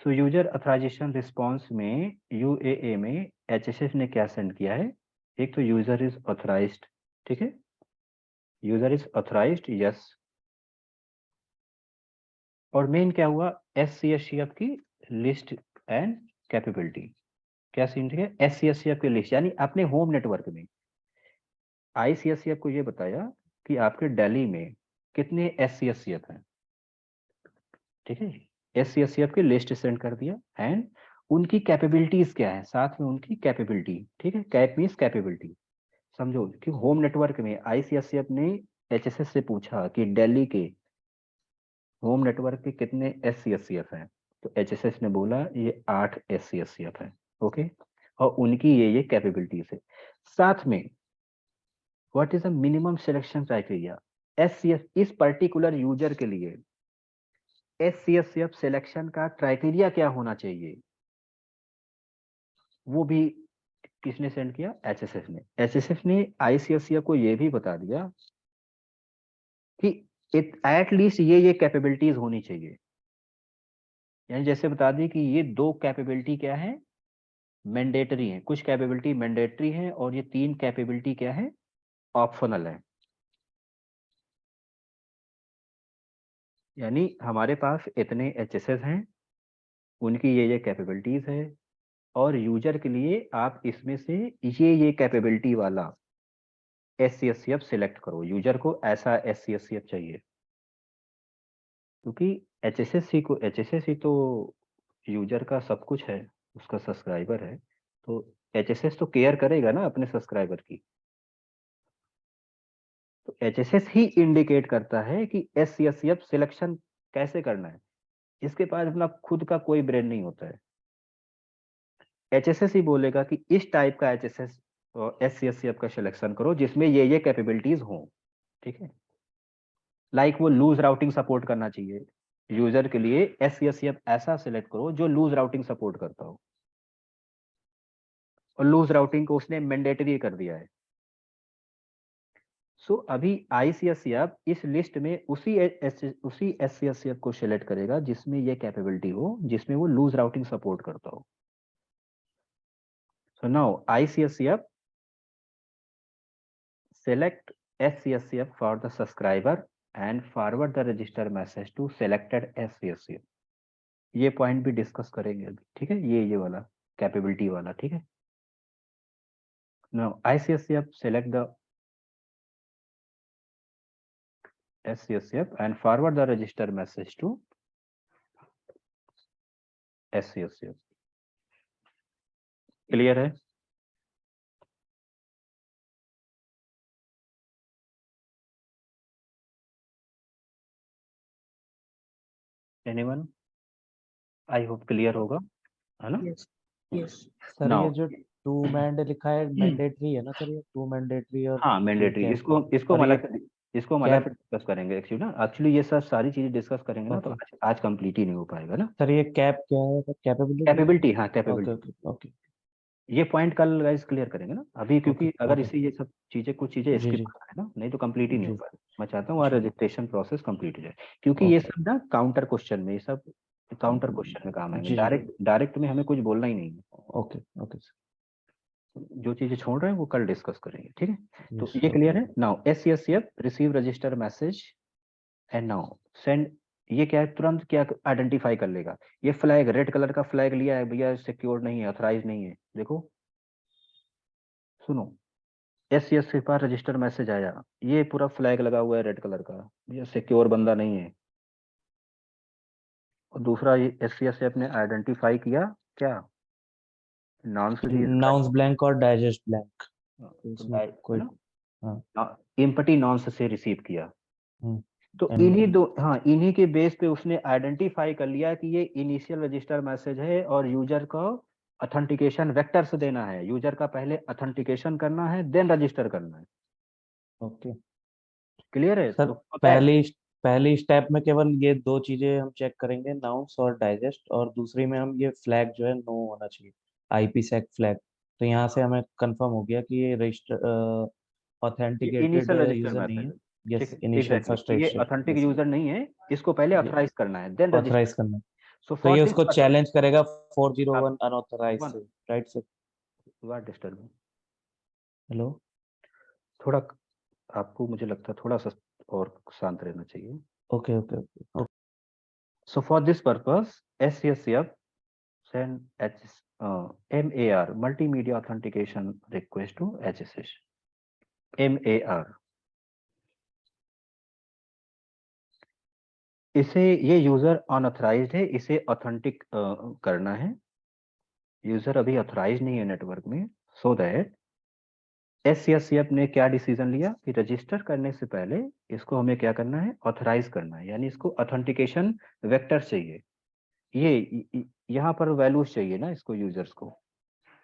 So user authorization response में UAA में HSS ने क्या सेंड किया है, एक तो यूजर इज ऑथराइज्ड, ठीक है, यूजर इज ऑथराइज्ड यस, और मेन क्या हुआ, SCSCF की लिस्ट एंड कैपेबिलिटी, क्या सीन, ठीक है, SCSCF की लिस्ट यानी अपने होम नेटवर्क में ICSCF को ये बताया कि आपके दिल्ली में कितने SCSCF हैं, ठीक है, SCSCF की लिस्ट सेंड कर दिया, एंड उनकी कैपेबिलिटीज क्या है, साथ में उनकी कैपेबिलिटी, ठीक है, कैप मीन्स कैपेबिलिटी। समझो कि होम नेटवर्क में ICSCF ने HSS से पूछा कि दिल्ली के होम नेटवर्क के कितने SCSCF हैं, तो HSS ने बोला ये 8 SCSCF हैं, ओके, और उनकी ये कैपेबिलिटीज है। साथ में what is the minimum selection criteria, SCF इस पर्टिकुलर यूजर के लिए SCSCF सिलेक्शन का क्राइटेरिया क्या होना चाहिए, वो भी किसने सेंड किया, HSS ने। HSS ने ICSCF को ये भी बता दिया कि एट लीस्ट ये कैपेबिलिटीज होनी चाहिए, यानी जैसे बता दी कि ये 2 कैपेबिलिटी क्या है, मैंडेटरी है, कुछ कैपेबिलिटी मैंडेटरी है और ये 3 कैपेबिलिटी क्या है, ऑप्शनल है। यानी हमारे पास इतने HSS हैं, उनकी ये कैपेबिलिटीज है, और यूजर के लिए आप इसमें से ये कैपेबिलिटी वाला SCSCF सिलेक्ट करो, यूजर को ऐसा SCSCF चाहिए, क्योंकि HSS ही तो यूजर का सब कुछ है, उसका सब्सक्राइबर है, तो HSS तो केयर करेगा ना अपने सब्सक्राइबर की, तो HSS ही इंडिकेट करता है कि SCSCF सिलेक्शन कैसे करना है, इसके पास अपना खुद का कोई ब्रेन नहीं होता है। HSS ही बोलेगा कि इस टाइप का SCSCF का सिलेक्शन करो जिसमें ये कैपेबिलिटीज हो, ठीक है। लाइक वो लूज राउटिंग सपोर्ट करना चाहिए, यूजर के लिए SCSCF ऐसा सिलेक्ट करो जो लूज राउटिंग सपोर्ट करता हो, और लूज राउटिंग को उसने मैंडेटरी कर दिया है। सो अभी ICSCF इस लिस्ट में उसी SCSCF को सिलेक्ट करेगा जिसमें ये कैपेबिलिटी हो, जिसमें वो लूज राउटिंग सपोर्ट करता हो। So now ICSCF select SCSCF for the subscriber and forward the register message to selected SCSCF। ये पॉइंट भी डिस्कस करेंगे अभी, ठीक है, ये वाला कैपेबिलिटी वाला, ठीक है। Now ICSCF select the SCSCF and forward the register message to SCSCF। Clear है? एनीवन? आई होप क्लियर होगा, है ना? Yes. Yes. सर Now ये जो टू मैंड लिखा है मैंडेटरी है ना सर, ये टू मैंडेटरी और हाँ, 2 मैंडेटरी, कैप, इसको और ये इसको हम अलग से कैप, डिस्कस करेंगे एक्चुअली ना, एक्चुअली ये सब सारी चीजें डिस्कस करेंगे ना, तो ओके आज कंप्लीट ही नहीं हो पाएगा ना। सर, ये कैप क्या है सर? कैपेबिलिटी? कैपेबिलिटी, हाँ ओके कैपेबिलिटी, ओके ओके ये पॉइंट कल गाइस क्लियर करेंगे ना अभी, ओके क्योंकि अगर ओके इसी ये सब चीजें कुछ चीजें जी स्किप जी है ना, नहीं तो कंप्लीट ही नहीं हो जी पाएगा। मैं चाहता हूँ वहाँ रजिस्ट्रेशन प्रोसेस कंप्लीट हो जाए, क्योंकि ये Okay. सब ना काउंटर क्वेश्चन में, ये सब काउंटर क्वेश्चन में काम आएंगे, जी, जी। डायरेक्ट में हमें कुछ बोलना ही नहीं है। ओके ओके जो चीजें छोड़ रहे हैं वो कल डिस्कस करेंगे, ठीक है। तो सर। ये क्लियर है। Now SCSF receive register message and now send, ये क्या है, तुरंत क्या आइडेंटिफाई कर लेगा। ये फ्लैग रेड कलर का फ्लैग लिया है भैया, सिक्योर नहीं है, ऑथराइज नहीं है। देखो सुनो, SCS के पास रजिस्टर मैसेज आया, ये पूरा फ्लैग लगा हुआ है रेड कलर का, ये सिक्योर बंदा नहीं है। और दूसरा ये SCS ने आइडेंटिफाई किया क्या, नाउन से भी नाउंस ब्लैंक और डाइजेस्ट ब्लैंक, इसमें है कोई ना, हाँ। एम्पटी नाउन से रिसीव किया। हम्म, तो एम- इन्हीं दो, हाँ इन्हीं के बेस पे उसने आइडेंटिफाई कर लिया कि ये इनिशियल रजिस्टर मैसेज है और यूजर को ऑथेंटिकेशन वेक्टर से देना है। यूजर का पहले ऑथेंटिकेशन करना है, देन रजिस्टर करना है। ओके क्लियर है। सर। तो पहली स्टेप में केवल ये दो चीजें हम चेक करेंगे, नाउंस और डाइजेस्ट, और दूसरी में हम ये फ्लैग जो है नो होना चाहिए, IPsec फ्लैग। तो यहाँ से हमें कंफर्म हो गया कि ये रजिस्टर ये ऑथेंटिकेटेड इनिशियल रजिस्टर यूजर नहीं मैसेज है। है, ठीक यस, है, इनिशियल फर्स्ट एग्जैक्टली, ये रजिस्टर। ऑथेंटिक यस यूजर नहीं है, इसको पहले ये ऑथराइज करना है, देन ऑथराइज रजिस्टर। करना है। सो तो फॉर ये दिस उसको पर्पस चैलेंज करेगा आप 401 अनऑथराइज वन से, राइट सर? वाट डिस्टर्ब, हेलो। थोड़ा आपको मुझे लगता है थोड़ा सा और शांत रहना चाहिए। Okay okay okay So for this purpose, SCSF send MAR multimedia authentication request to HSH. MAR इसे, ये यूजर अनऑथराइज्ड है, इसे ऑथेंटिक करना है। यूजर अभी ऑथराइज नहीं है नेटवर्क में, सो दैट SCSF ने क्या डिसीजन लिया कि रजिस्टर करने से पहले इसको हमें क्या करना है, ऑथराइज करना है, यानी इसको ऑथेंटिकेशन वेक्टर चाहिए। ये यहाँ पर वैल्यूज चाहिए ना इसको, यूजर्स को,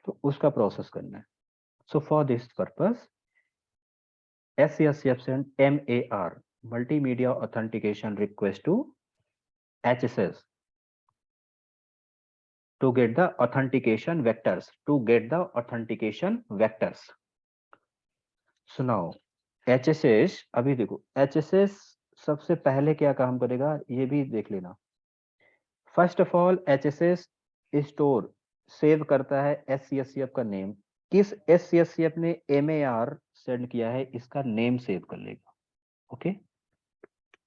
तो उसका प्रोसेस करना है। सो for this purpose SCSF send MAR multimedia authentication request to HSS to get the authentication vectors, to get the authentication vectors. So now HSS, अभी देखो HSS सबसे पहले क्या काम करेगा ये भी देख लेना। First of all HSS store save करता है SCSF का नेम। किस SCSF ने MAR सेंड किया है इसका नेम सेव कर लेगा। ओके,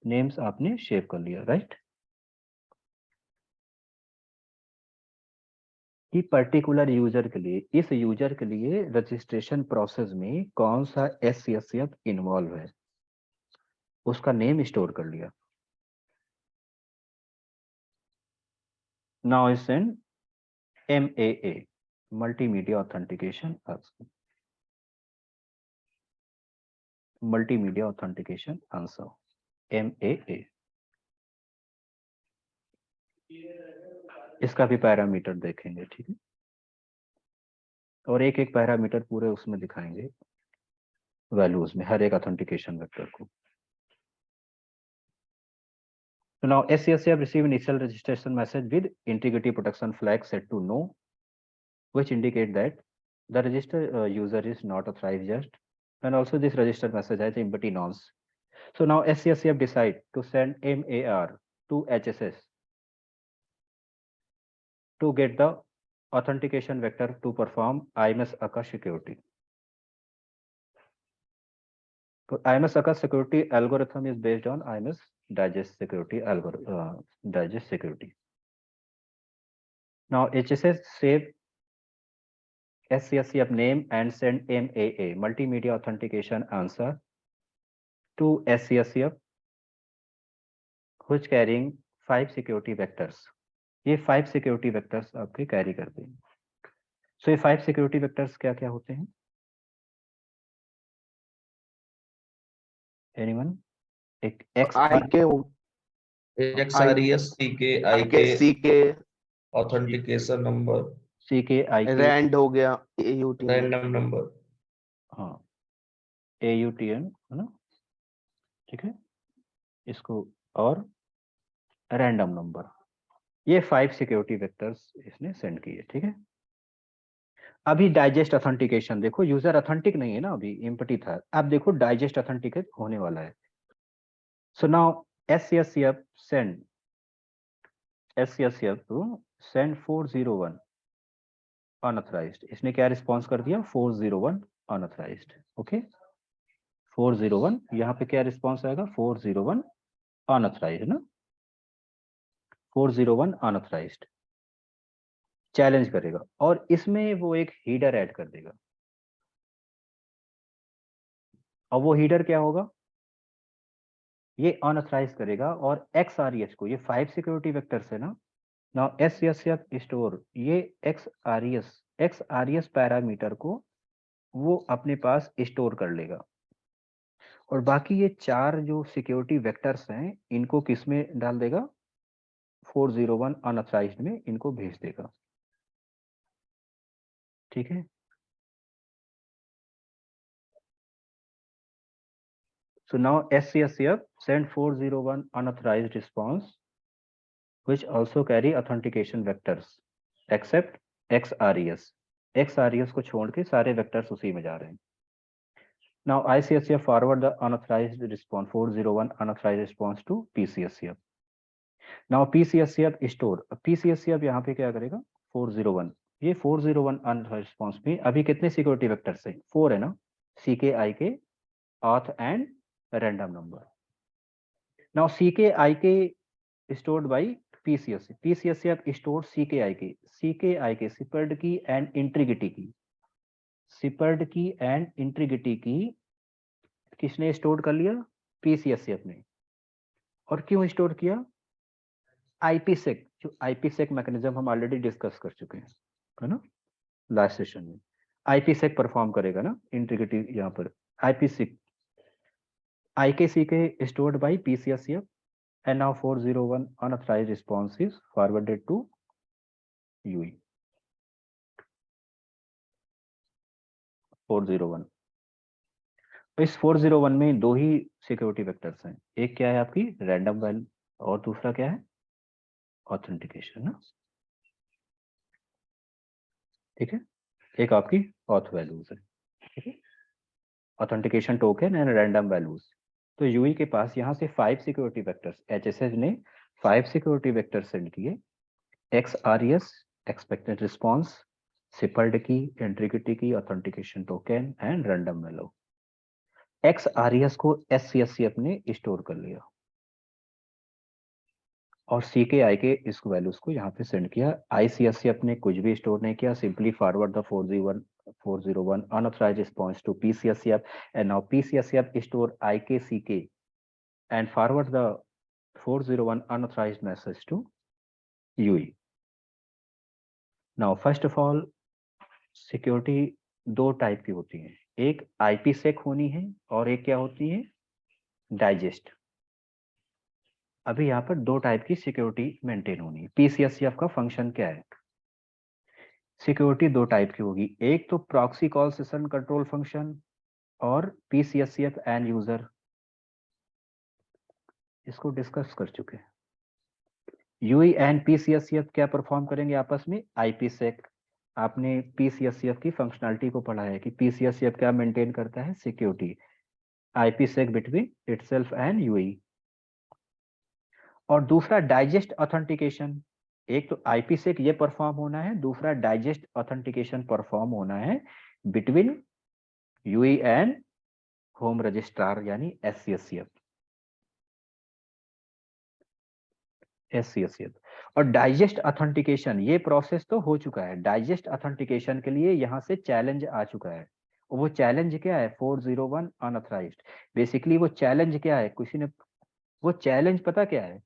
नेम्स आपने सेव कर लिया, राइट। कि पर्टिकुलर यूजर के लिए, इस यूजर के लिए रजिस्ट्रेशन प्रोसेस में कौन सा SCSF इन्वॉल्व है, उसका नेम स्टोर कर लिया। Now is send MAA multimedia authentication, multimedia authentication answer MAA। इसका भी पैरामीटर देखेंगे, ठीक है, और एक एक पैरामीटर पूरे उसमें दिखाएंगे वैल्यूज में, हर एक ऑथेंटिकेशन वेक्टर को। So now SCSF receive initial registration message with integrity protection flag set to no, which indicate that the registered user is not authorized yet, and also this registered message has empty nonce. So now SCSF decide to send MAR to HSS to get the authentication vector to perform IMS ACA security. So IMS ACA security algorithm is based on IMS digest security algorithm, digest security. Now HSS save SCSF name and send MAA multimedia authentication answer to SCSF which carrying 5 security vectors. ये 5 security vectors आपके कैरी करते हैं। So ये 5 security vectors क्या क्या होते हैं? Anyone? एक XRES CK authentication number CKIK rand हो गया AUT रैंडम नंबर। हाँ AUTN है ना, ठीक है, इसको और रैंडम नंबर, ये 5 सिक्योरिटी वेक्टर्स इसने सेंड किए, ठीक है। अभी डाइजेस्ट ऑथेंटिकेशन देखो, यूजर ऑथेंटिक नहीं है ना, अभी एम्प्टी था, अब देखो डाइजेस्ट ऑथेंटिकेट होने वाला है। So now SCSF send to send 401 unauthorized. इसने क्या रिस्पॉन्स कर दिया? 401 unauthorized. ओके 401 यहाँ पे क्या रिस्पॉन्स आएगा? 401 unauthorized ना, 401 unauthorized चैलेंज करेगा और इसमें वो एक हीडर ऐड कर देगा। और वो हीडर क्या होगा? ये अनऑथराइज करेगा और XRES को, ये 5 सिक्योरिटी वेक्टर्स है ना, नाउ SCSF स्टोर ये XRES पैरामीटर को वो अपने पास स्टोर कर लेगा और बाकी ये 4 जो सिक्योरिटी वेक्टर्स हैं इनको किस में डाल देगा? 401 अनऑथराइज्ड में इनको भेज देगा। ठीक है, so now SCSF send 401 unauthorized response which also carry authentication vectors except XRES. XRES को छोड़ के सारे वेक्टर्स उसी में जा रहे हैं। Now ICSF forward the unauthorized response 401 unauthorized response to PCSF. Now PCSF store, PCSF यहाँ पे क्या करेगा? 401, ये 401 unauthorized response में अभी कितने सिक्योरिटी वेक्टर्स हैं? 4 है ना, CK, IK, auth and random number. Now CK, IK stored by PCSF. PCSF stored CK, IK separate key and integrity key. separate key and integrity key किसने स्टोर कर लिया? PCSF ने। और क्यों स्टोर किया? IPsec, जो IPsec मैकेनिज्म हम ऑलरेडी डिस्कस कर चुके हैं, है ना, लास्ट सेशन में। IPsec परफॉर्म करेगा ना इंटीग्रिटी, यहाँ पर IPsec IKCK stored by PCSF and now 401 unauthorized response is forwarded to UE 401। इस 401 में 2 ही सिक्योरिटी वेक्टर्स हैं, एक क्या है आपकी रैंडम वैल्यू और दूसरा क्या है? ऑथेंटिकेशन ना। ठीक है, एक आपकी ऑथ वैल्यूज है, ठीक है, authentication token and random values. तो यूई के पास यहाँ से 5 सिक्योरिटी वेक्टर्स, HSH ने 5 सिक्योरिटी वेक्टर्स सेंड किए, XRES एक्सपेक्टेड रिस्पॉन्स, सिपर्ड की, इंटीग्रिटी की, authentication token and random value. XRES को SCSF ने स्टोर कर लिया और CK IK इस वैल्यूज को यहाँ पे सेंड किया। ICSF ने कुछ भी स्टोर नहीं किया, simply forward the 401 unauthorized response to PCSF and now PCSF store IKCK and forward the 401 unauthorized message to UE. Now first of all security 2 type की होती है, एक IPsec होनी है और एक क्या होती है? डाइजेस्ट। अभी यहाँ पर 2 टाइप की सिक्योरिटी मेंटेन होनी है। PCSF का फंक्शन क्या है? सिक्योरिटी 2 टाइप की होगी, एक तो proxy call session control function और PCSF एंड यूजर, इसको डिस्कस कर चुके हैं। UE एंड PCSF क्या परफॉर्म करेंगे आपस में? IPsec। आपने PCSF की फंक्शनलिटी को पढ़ा है कि PCSF क्या मेंटेन करता है? Security IPsec between itself and UE। और दूसरा डाइजेस्ट ऑथेंटिकेशन, एक तो IPsec ये परफॉर्म होना है, दूसरा डाइजेस्ट ऑथेंटिकेशन परफॉर्म होना है between UE and home registrar यानी SCSF। और डाइजेस्ट ऑथेंटिकेशन ये प्रोसेस तो हो चुका है, डाइजेस्ट ऑथेंटिकेशन के लिए यहाँ से चैलेंज आ चुका है। वो चैलेंज क्या है? 401 अनऑथराइज्ड। बेसिकली वो चैलेंज क्या है? किसी ने वो चैलेंज पता क्या है?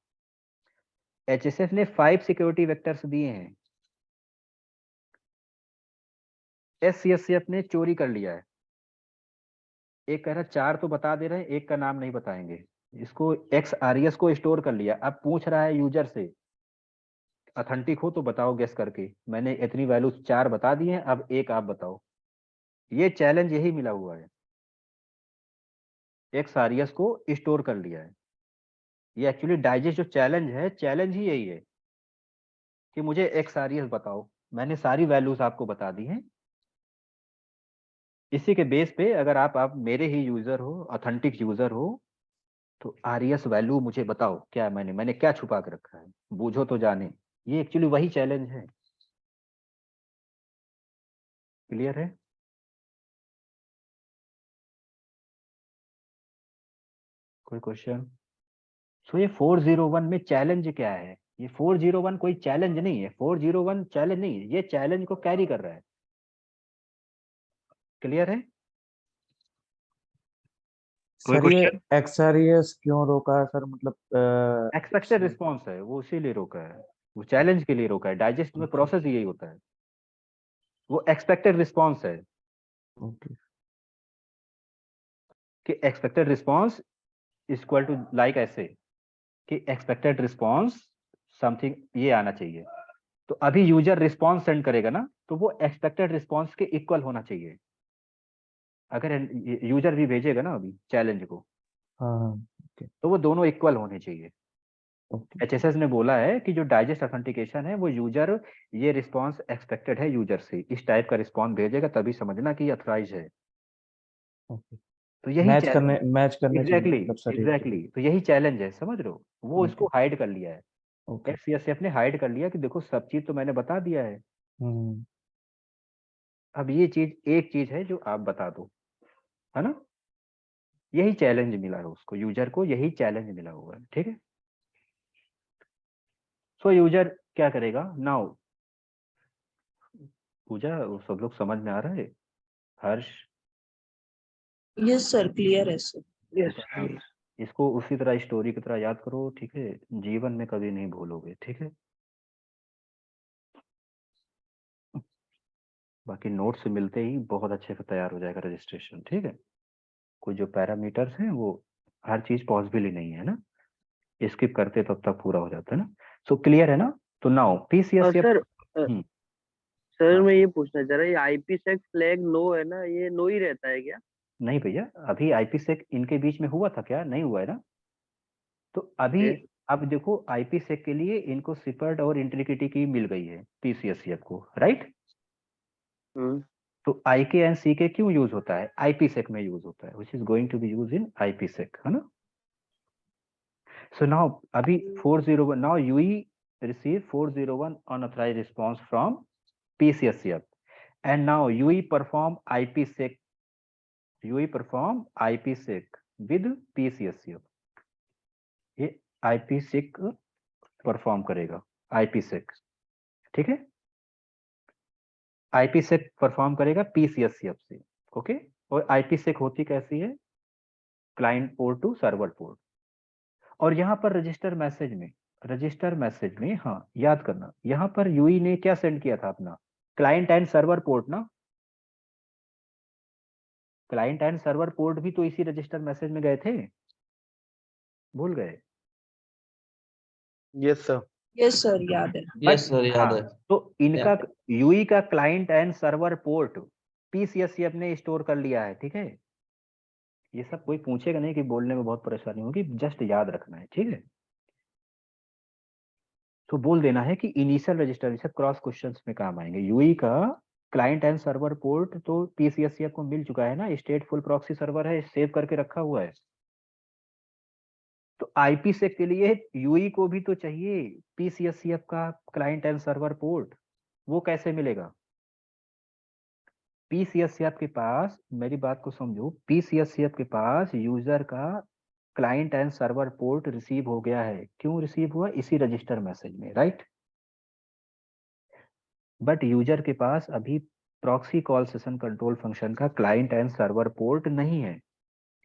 HSF ने 5 सिक्योरिटी वेक्टर्स दिए हैं, SCSF ने चोरी कर लिया है। एक कह रहा 4 तो बता दे रहे हैं, एक का नाम नहीं बताएंगे, इसको XRES को स्टोर कर लिया। अब पूछ रहा है यूजर से ऑथेंटिक हो तो बताओ गेस करके, मैंने इतनी वैल्यू 4 बता दी हैं, अब एक आप बताओ। ये चैलेंज यही मिला हुआ है, XRES को स्टोर कर लिया है। ये एक्चुअली डाइजेस्ट जो चैलेंज है, चैलेंज ही यही है कि मुझे XRES बताओ, मैंने सारी वैल्यूज आपको बता दी हैं। इसी के बेस पे अगर आप मेरे ही यूजर हो, ऑथेंटिक यूजर हो, तो RES वैल्यू मुझे बताओ क्या है, मैंने क्या छुपा के रखा है, बूझो तो जाने। ये एक्चुअली वही चैलेंज है। क्लियर है? कोई क्वेश्चन? सो ये 401 में चैलेंज क्या है? ये 401 कोई चैलेंज नहीं है, 401 चैलेंज नहीं है, ये चैलेंज को कैरी कर रहा है। क्लियर है? कोई सर ये क्वेश्चन? XRES क्यों रोका है सर, मतलब एक्सपेक्टेड रिस्पॉन्स है वो, इसीलिए रोका है, वो चैलेंज के लिए रोका है। डाइजेस्ट में प्रोसेस यही होता है, वो एक्सपेक्टेड रिस्पॉन्स है ओके कि expected response equal to like ऐसे कि एक्सपेक्टेड रिस्पॉन्स समथिंग ये आना चाहिए। तो अभी यूजर रिस्पॉन्स सेंड करेगा ना, तो वो एक्सपेक्टेड रिस्पॉन्स के इक्वल होना चाहिए। अगर यूजर भी भेजेगा ना अभी चैलेंज को, हाँ हाँ ओके तो वो दोनों इक्वल होने चाहिए। ओके HSS ने बोला है कि जो डाइजेस्ट ऑथेंटिकेशन है वो यूजर, ये रिस्पॉन्स एक्सपेक्टेड है यूजर से, इस टाइप का रिस्पॉन्स भेजेगा तभी समझना कि अथराइज है। ओके तो यही मैच करने चाहिए एग्जैक्टली मतलब सर ये एग्जैक्टली, तो यही चैलेंज है, समझ रहे हो? वो ओके इसको हाइड कर लिया है। ओके XCSF ने हाइड कर लिया कि देखो सब चीज तो मैंने बता दिया है, हम्म अब ये चीज एक चीज है जो आप बता दो, है ना? यही चैलेंज मिला है उसको, यूजर को यही चैलेंज मिला हुआ है। ठीक है, सो यूजर क्या करेगा नाउ? पूजा, वो सब लोग समझ में आ रहा है? हर्ष? यस सर, क्लियर है सर। यस, इसको उसी तरह स्टोरी की तरह याद करो, ठीक है? जीवन में कभी नहीं भूलोगे, ठीक है? बाकी नोट से मिलते ही बहुत अच्छे से तैयार हो जाएगा रजिस्ट्रेशन, ठीक है? कोई जो पैरामीटर्स हैं वो हर चीज पॉसिबल ही नहीं है ना, स्किप करते तब तक पूरा हो जाता है ना। सो क्लियर है ना? तो नाउ और PCS या सर सर हाँ, मैं ये पूछना चाह रहा ये IPsec फ्लैग नो है ना, ये नो ही रहता है क्या? नहीं भैया, अभी IPsec इनके बीच में हुआ था क्या? नहीं हुआ है ना। तो अभी ओके। अब देखो IPsec के लिए इनको सिपर्ट और इंटीग्रिटी की मिल गई है PCSF को, राइट? हम्म तो IK एंड CK क्यों यूज होता है? IPsec में यूज होता है, which is going to be use in IPsec, है ना? सो नाउ अभी 401, now UE receive 401 unauthorized response from PCSF, and now UE perform IPsec with PCSF। ये IPsec परफॉर्म करेगा, IPsec, ठीक है? IPsec परफॉर्म करेगा PCSF से, ओके? और IPsec होती कैसी है? Client port to server port. और यहाँ पर रजिस्टर मैसेज में हाँ याद करना, यहाँ पर यूई ने क्या सेंड किया था अपना? क्लाइंट एंड सर्वर पोर्ट ना, क्लाइंट एंड सर्वर पोर्ट भी तो इसी रजिस्टर मैसेज में गए थे, भूल गए? Yes sir. यस सर, याद है। यस सर, याद है। तो इनका यूई का client and server port PCSF ने स्टोर कर लिया है, ठीक है? ये सब कोई पूछेगा नहीं कि बोलने में बहुत परेशानी होगी, जस्ट याद रखना है, ठीक है? तो बोल देना है कि इनिशियल रजिस्टर, सब क्रॉस क्वेश्चंस में काम आएंगे। यूई का क्लाइंट एंड सर्वर पोर्ट तो PCSF को मिल चुका है ना, स्टेटफुल प्रॉक्सी सर्वर है, सेव करके रखा हुआ है। तो IPsec के लिए यूई को भी तो चाहिए PCSF का क्लाइंट एंड सर्वर पोर्ट, वो कैसे मिलेगा? PCSF के पास, मेरी बात को समझो, PCSF के पास यूजर का client and server port receive हो गया है। क्यों रिसीव हुआ? इसी रजिस्टर मैसेज में, राइट? बट यूजर के पास अभी proxy call session control function का क्लाइंट एंड सर्वर पोर्ट नहीं है।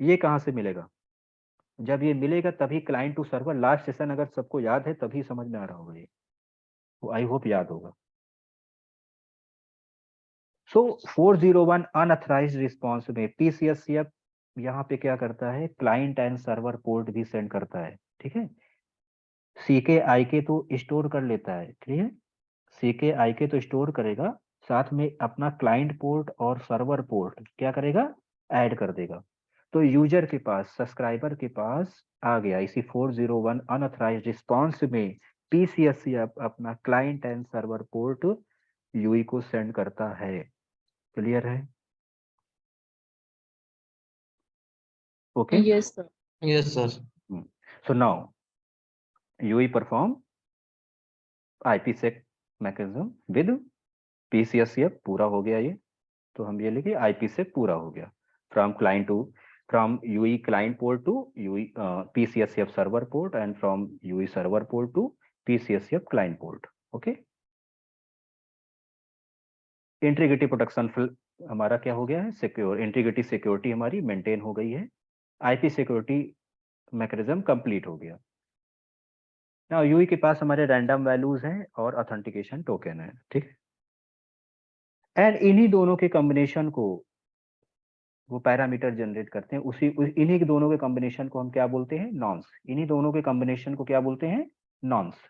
ये कहां से मिलेगा? जब ये मिलेगा तभी client to server, last session अगर सबको याद है तभी समझ में आ रहा होगा ये, तो आई होप याद होगा। सो 401 अनऑथराइज्ड रिस्पॉन्स में PCSF यहाँ पे क्या करता है? क्लाइंट एंड सर्वर पोर्ट भी सेंड करता है, ठीक है? CK IK तो स्टोर कर लेता है, क्लियर? CK IK तो स्टोर करेगा, साथ में अपना क्लाइंट पोर्ट और सर्वर पोर्ट क्या करेगा? ऐड कर देगा। तो यूजर के पास, सब्सक्राइबर के पास आ गया इसी 401 अनऑथराइज्ड रिस्पॉन्स में PCSF अपना client and server port UE को सेंड करता है। क्लियर है? Okay, yes sir. Yes sir. So now UE perform IPsec mechanism with PCSF पूरा हो गया ये, तो हम ये लिखे IPsec पूरा हो गया from UE client port to UE PCSF server port and from UE server port to PCSF client port. Okay. Integrity protection हमारा क्या हो गया है, सिक्योर, इंटीग्रिटी सिक्योरिटी हमारी मेंटेन हो गई है, आईपी सिक्योरिटी मैकेनिज्म कंप्लीट हो गया। नाउ यूई के पास हमारे रैंडम वैल्यूज हैं और ऑथेंटिकेशन टोकन है, ठीक। एंड इन्हीं दोनों के कॉम्बिनेशन को वो पैरामीटर जनरेट करते हैं, इन्हीं के दोनों के कॉम्बिनेशन को हम क्या बोलते हैं, नॉन्स। इन्हीं दोनों के कॉम्बिनेशन को क्या बोलते हैं, नॉन्स।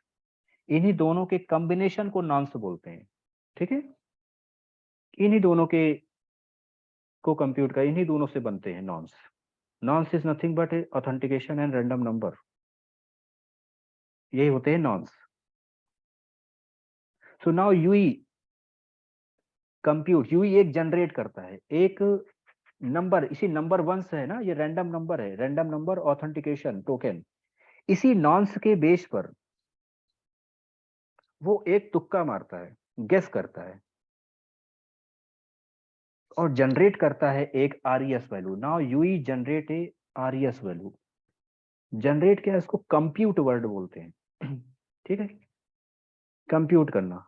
इन्हीं दोनों के कॉम्बिनेशन को नॉन्स बोलते हैं, ठीक है। इन्हीं दोनों के को कंप्यूट कर, इन्हीं दोनों से बनते हैं nonce. Nonce is nothing but authentication and random number, यही होते हैं nonce. So now UE compute, UE एक जनरेट करता है एक नंबर, इसी नंबर 1 से है ना, ये रैंडम नंबर है, रैंडम नंबर ऑथेंटिकेशन टोकन। इसी नॉन्स के बेस पर वो एक तुक्का मारता है, गेस करता है और जनरेट करता है एक RES value. Now UE generate a RES value. Generate क्या है, इसको कंप्यूट वर्ड बोलते हैं, ठीक है। कंप्यूट करना,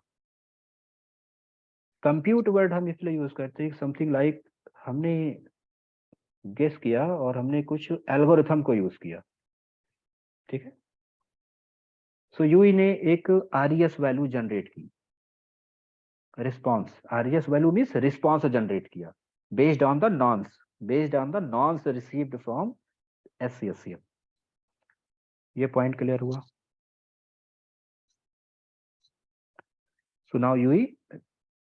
कंप्यूट वर्ड हम इसलिए यूज करते हैं समथिंग लाइक हमने गेस किया और हमने कुछ एल्गोरिथम को यूज किया, ठीक है। सो यूई ने एक आरईएस वैल्यू जनरेट की, response, RES value means response generate किया based on the nonce, based on the nonce received from SCSCF. ये पॉइंट क्लियर हुआ। So now UE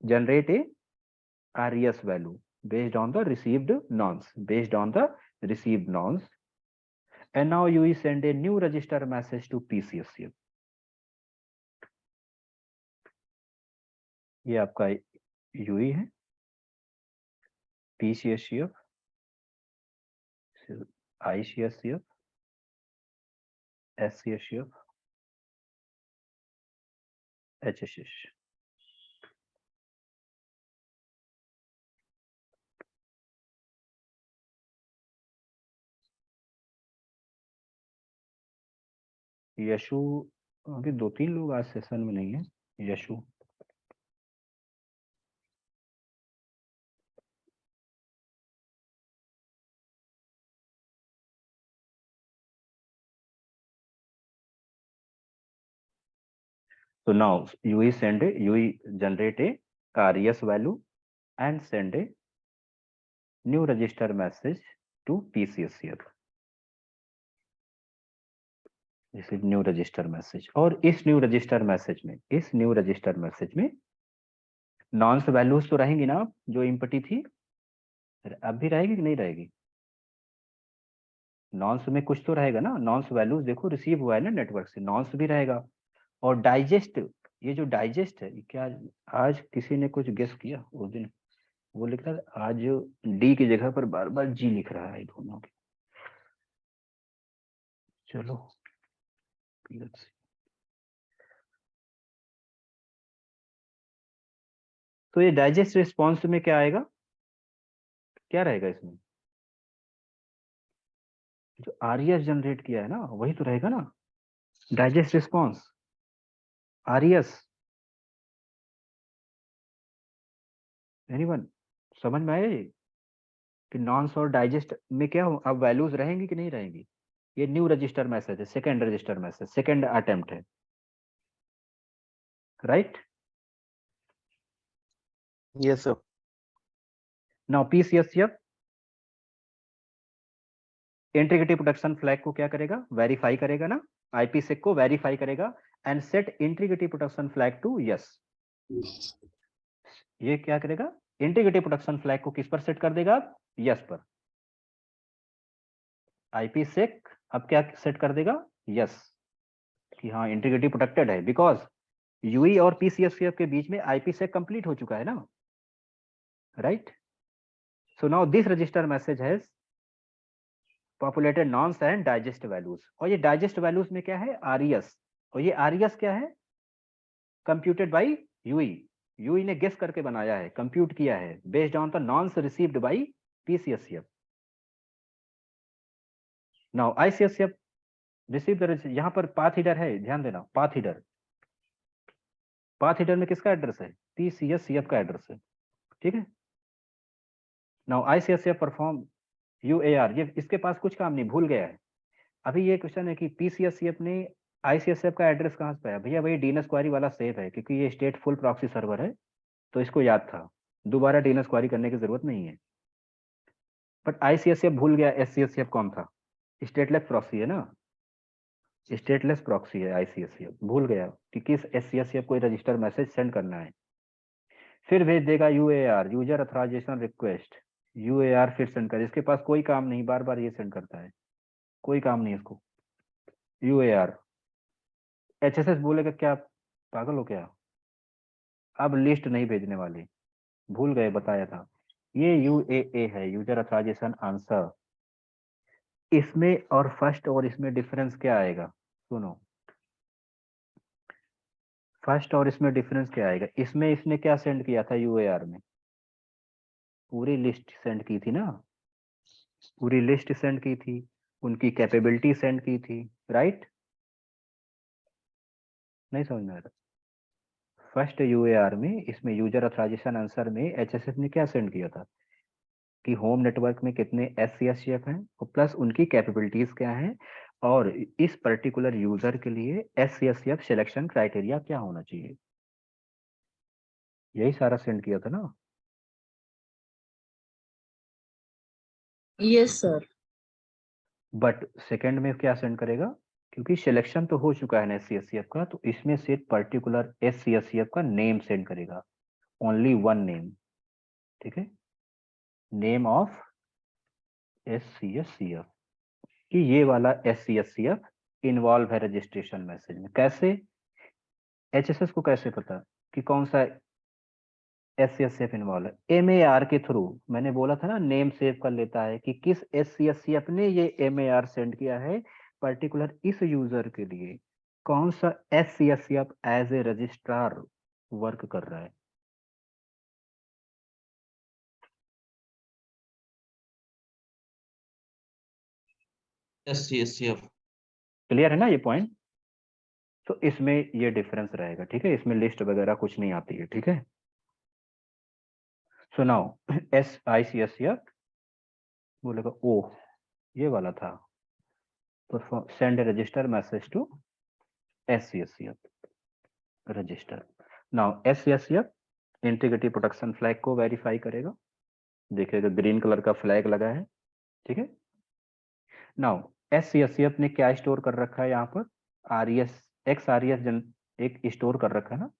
generate a RES value based on the received nonce, based on the received nonce, and now you send a new register message to PCSCF. ये आपका UI है, PCSCF, ICSCF, SCSCF, HSS. Yeshu, अभी 2-3 लोग आज सेशन में नहीं है। Yashu, so now UI generate a RES value and send a new register message to PCSCF. This is new register message. और इस न्यू रजिस्टर मैसेज में नॉन्स वैल्यूज तो रहेंगी ना, जो इम्पटी थी अब भी रहेगी कि नहीं रहेगी, नॉन्स में कुछ तो रहेगा ना, नॉन्स वैल्यूज देखो रिसीव हुआ है ना नेटवर्क से, नॉन्स भी रहेगा। और डाइजेस्ट, ये जो डाइजेस्ट है, क्या आज किसी ने कुछ गेस किया उस दिन, वो लिख रहा है आज डी की जगह पर बार बार जी लिख रहा है दोनों के। चलो let's see. तो ये डाइजेस्ट रिस्पॉन्स में क्या आएगा, क्या रहेगा इसमें, जो आरईएस जनरेट किया है ना वही तो रहेगा ना, डाइजेस्ट रिस्पॉन्स आरईएस। एनीवन समझ में आया कि नॉन्स और डाइजेस्ट में क्या अब वैल्यूज रहेंगी कि नहीं रहेंगी। ये न्यू रजिस्टर मैसेज है, second register message, second attempt है, right. Yes, sir. Now PCSCF integrity protection flag को क्या करेगा, वेरीफाई करेगा ना, आईपीसेक को वेरीफाई करेगा and set integrity protection flag to yes. ये क्या करेगा, इंटीग्रिटी प्रोटेक्शन फ्लैग को किस पर सेट कर देगा, यस पर। आईपीसेक अब क्या सेट कर देगा, यस, कि हाँ इंटीग्रिटी प्रोटेक्टेड है, बिकॉज यूई और पीसीएससीएफ के बीच में आईपीसेक कंप्लीट हो चुका है ना, right. So now this register message has populated nonce and digest values, और ये डाइजेस्ट वैल्यूज में क्या है, आरईएस, और ये आरईएस क्या है, कंप्यूटेड बाय यूई, यूई ने गेस करके बनाया है, कंप्यूट किया है based on the nonce received by PCSCF. Now ICSCF receive the, यहां पर पाथ हीडर है, ध्यान देना, पाथ हीडर, पाथ हीडर में किसका एड्रेस है, पीसीएससीएफ का एड्रेस है, ठीक है। नाउ आईसीएससीएफ परफॉर्म यूएआर, ये इसके पास कुछ काम नहीं, भूल गया है। अभी ये क्वेश्चन है कि पीसीएससीएफ ने आईसीएससीएफ का एड्रेस कहां से पाया, भैया वही डीएनएस क्वेरी वाला सेव है, क्योंकि ये स्टेटफुल प्रॉक्सी सर्वर है, तो इसको याद था, दोबारा डीएनएस क्वेरी करने की जरूरत नहीं है। बट आईसीएससीएफ भूल गया एससीएससीएफ कौन था, स्टेटलेस प्रॉक्सी है ना, स्टेटलेस प्रॉक्सी है आईसीएससीएफ, भूल गया कि किस एससीएससीएफ को रजिस्टर मैसेज सेंड करना है। फिर भेज देगा यूएआर, यूजर अथॉराइजेशन रिक्वेस्ट, यूएआर फिर सेंड कर, इसके पास कोई काम नहीं, बार बार ये सेंड करता है, कोई काम नहीं इसको। यूएआर, एचएसएस बोलेगा क्या पागल हो क्या, अब लिस्ट नहीं भेजने वाले, भूल गए, बताया था, ये यूएए है, यूजर अथॉराइजेशन आंसर। इसमें और फर्स्ट और इसमें डिफरेंस क्या आएगा, सुनो, फर्स्ट और इसमें डिफरेंस क्या आएगा, इसमें इसने क्या सेंड किया था यूएआर में, पूरी लिस्ट सेंड की थी ना, पूरी लिस्ट सेंड की थी, उनकी कैपेबिलिटी सेंड की थी, राइट, नहीं समझ में आ रहा। फर्स्ट यूएआर में, इसमें यूजर अथॉराइजेशन आंसर में एचएसएफ ने क्या सेंड किया था कि होम नेटवर्क में कितने एससीएससीएफ हैं और प्लस उनकी कैपेबिलिटीज क्या हैं, और इस पर्टिकुलर यूजर के लिए एससीएससीएफ सिलेक्शन क्राइटेरिया क्या होना चाहिए, यही सारा सेंड किया था ना। Yes sir. बट सेकंड में क्या सेंड करेगा, क्योंकि सिलेक्शन तो हो चुका है ना एससीएससीएफ का, तो इसमें सिर्फ पर्टिकुलर एससीएससीएफ का नेम सेंड करेगा, ओनली वन नेम, ठीक है, नेम ऑफ एससीएससीएफ, कि ये वाला एससीएससीएफ इन्वॉल्व है रजिस्ट्रेशन मैसेज में। कैसे, एचएसएस को कैसे पता कि कौन सा एससीएससीएफ इन्वॉल्व है, एमएआर के थ्रू, मैंने बोला था ना नेम सेव कर लेता है कि किस एससीएससीएफ ने ये एमएआर सेंड किया है पर्टिकुलर इस यूजर के लिए, कौन सा एससीएससीएफ एज ए रजिस्ट्रार वर्क कर रहा है। एससीएससीएफ। क्लियर है ना ये पॉइंट, तो इसमें ये डिफरेंस रहेगा, ठीक है, इसमें लिस्ट वगैरह कुछ नहीं आती है, ठीक है। सो नाउ एसआईसीएससीएफ बोलेगा ओ ये वाला था, तो send register message to SCSCF register. Now SCSCF integrity protection flag को वेरीफाई करेगा, देखिएगा ग्रीन कलर का फ्लैग लगा है, ठीक है। नाउ एससीएससीएफ ने क्या स्टोर कर रखा है यहाँ पर, आरईएस, एक्स आरईएस एक स्टोर कर रखा है ना,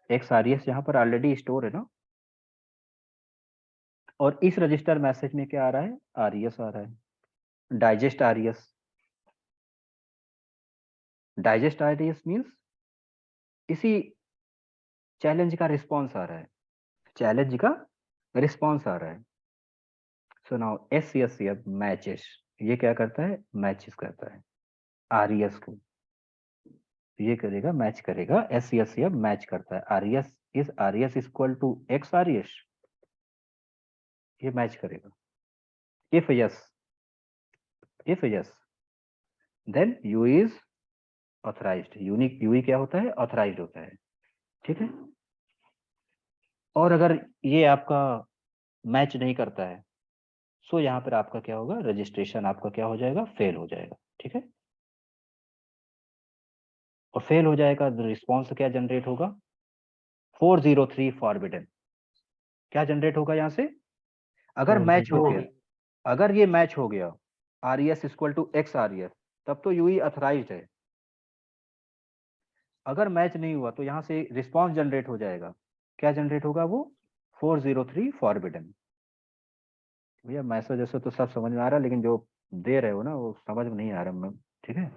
एक्स आरईएस यहाँ पर ऑलरेडी स्टोर है ना, और इस रजिस्टर मैसेज में क्या आ रहा है, आरईएस आ रहा है, digest RES, digest RES means इसी चैलेंज का रिस्पॉन्स आ रहा है, चैलेंज का रिस्पॉन्स आ रहा है। सो नाउ एससीएससीएफ मैचेस, ये क्या करता है, मैचेस करता है आरईएस को, ये करेगा मैच करेगा, एससीएससीएफ मैच करता है, RES is RES equal to X RES, ये मैच करेगा। If yes then you is authorized, unique UE क्या होता है, ऑथराइज्ड होता है, ठीक है। और अगर ये आपका मैच नहीं करता है, सो यहाँ पर आपका क्या होगा, रजिस्ट्रेशन आपका क्या हो जाएगा, फेल हो जाएगा, ठीक है। और फेल हो जाएगा तो रिस्पॉन्स क्या जनरेट होगा, 403 फॉरबिडन, क्या जनरेट होगा यहाँ से, अगर मैच हो गया, अगर ये मैच हो गया RES equal to X RES, तब तो यूई अथराइज्ड है, अगर मैच नहीं हुआ तो यहाँ से रिस्पॉन्स जनरेट हो जाएगा, क्या जनरेट होगा वो, 403 फॉरबिडन। भैया मैसेज ऐसे तो सब समझ में आ रहा है, लेकिन जो दे रहे हो ना वो समझ में नहीं आ रहा, ठीक है।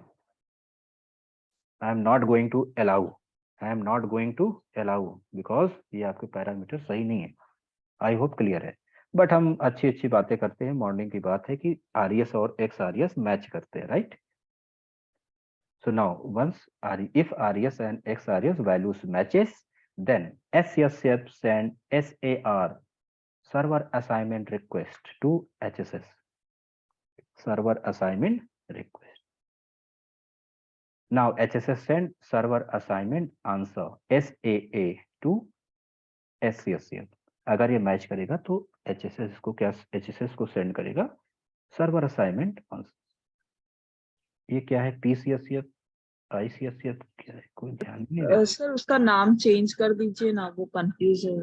I am not going to allow, I am not going to allow because ये आपके पैरामीटर सही नहीं है, आई होप क्लियर है। बट हम अच्छी अच्छी बातें करते हैं, मॉर्निंग की बात है कि आरईएस और एक्स आरईएस मैच करते हैं, right? So now once if RES and XRES values matches, then SCSF send SAR, server assignment request, to HSS. Server assignment request. Now HSS send server assignment answer SAA to SCSF. अगर ये मैच करेगा तो HSS को क्या, HSS को सेंड करेगा सर्वर असाइनमेंट आंसर। ये क्या है? PCSF ICSF क्या है? कोई ध्यान नहीं दे। सर उसका नाम चेंज कर दीजिए ना, वो कंफ्यूज है।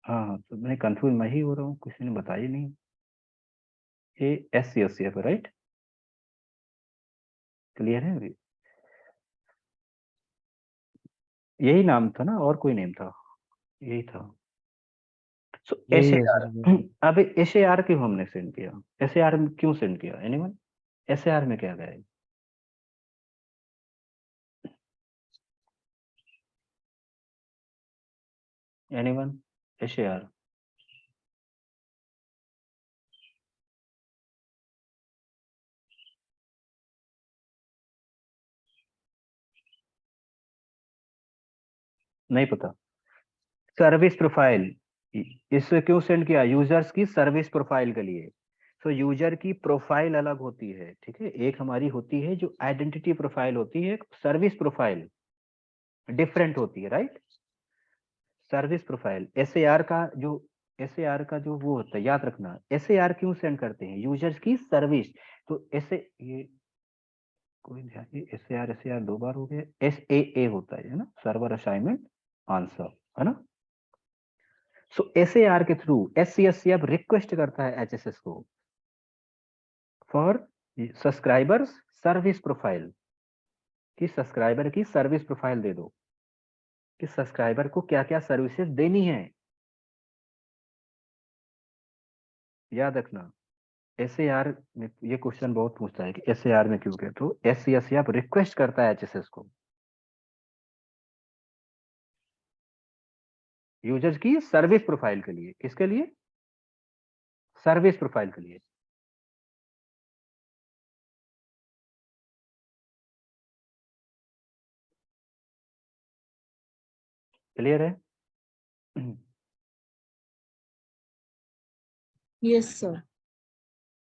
हाँ, तो मैं कंफ्यूज मैं ही हो रहा हूँ, किसी ने बताया नहीं। ये SCSF है, राइट? क्लियर है अभी? यही नाम था ना, और कोई नेम था? यही था। सो यही है SAR, सर। अब SAR क्यों हमने सेंड किया? SAR में क्यों सेंड किया? एनीवन? SAR में क्या गया? एनीवन? SAR नहीं पता? सर्विस प्रोफाइल, इससे क्यों सेंड किया? यूजर्स की सर्विस प्रोफाइल के लिए। तो यूजर की प्रोफाइल अलग होती है, ठीक है? एक हमारी होती है जो आइडेंटिटी प्रोफाइल होती है, सर्विस प्रोफाइल डिफरेंट होती है, राइट? सर्विस प्रोफाइल SAR का जो वो होता है, याद रखना। SAR क्यों सेंड करते हैं? यूजर्स की सर्विस। तो ऐसे ये कोई ध्यान, ये SAR दो बार हो गया। SAA होता है ना, सर्वर असाइनमेंट आंसर, है ना? सो SAR के थ्रू SCSF रिक्वेस्ट करता है HSS को फॉर सब्सक्राइबर्स सर्विस प्रोफाइल, कि सब्सक्राइबर की सर्विस प्रोफाइल दे दो, कि सब्सक्राइबर को क्या क्या सर्विसेज देनी है। याद रखना, SAR में ये क्वेश्चन बहुत पूछता है कि SAR में क्यों गया? तो SCSF रिक्वेस्ट करता है HSS को यूजर्स की सर्विस प्रोफाइल के लिए। किसके लिए? सर्विस प्रोफाइल के लिए। क्लियर है? Yes sir.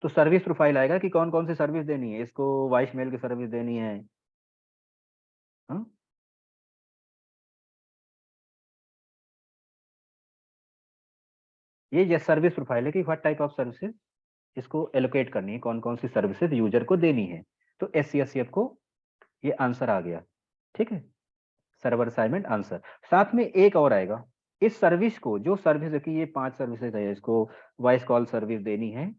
तो सर्विस प्रोफाइल आएगा कि कौन कौन सी सर्विस देनी है इसको, वॉइस मेल की सर्विस देनी है, हाँ? ये सर्विस प्रोफाइल है कि व्हाट टाइप ऑफ सर्विसेज इसको एलोकेट करनी है, कौन कौन सी सर्विसेज यूजर को देनी है। तो SCSF को ये आंसर आ गया, ठीक है? Server assignment answer. साथ में एक और आएगा, इस सर्विस को, जो सर्विस देखिए ये 5 सर्विसेज है, इसको वॉइस कॉल सर्विस देनी है,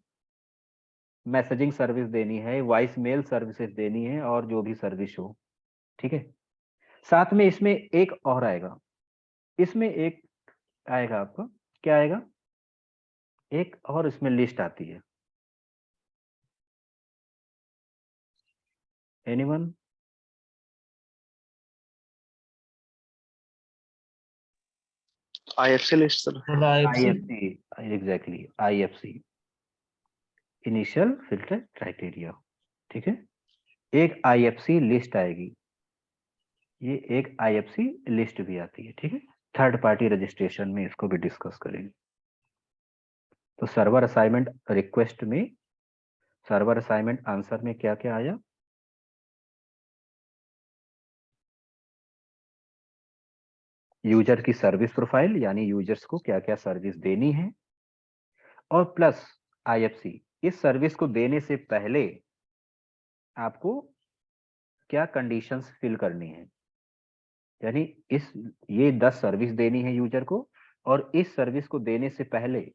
मैसेजिंग सर्विस देनी है, वॉइस मेल सर्विसेज देनी है, और जो भी सर्विस हो, ठीक है? साथ में इसमें एक और आएगा, इसमें एक आएगा आपको, क्या आएगा? एक और इसमें लिस्ट आती है। Anyone? IFC list sir. IFC, exactly IFC, initial filter criteria, ठीक है? एक IFC लिस्ट आएगी, ये एक IFC लिस्ट भी आती है, ठीक है? थर्ड पार्टी रजिस्ट्रेशन में इसको भी डिस्कस करेंगे। तो सर्वर असाइनमेंट रिक्वेस्ट में, सर्वर असाइनमेंट आंसर में क्या क्या आया? यूजर की सर्विस प्रोफाइल, यानी यूजर्स को क्या क्या सर्विस देनी है, और प्लस IFC, इस सर्विस को देने से पहले आपको क्या कंडीशंस फिल करनी है, यानी ये 10 सर्विस देनी है यूजर को, और इस सर्विस को देने से पहले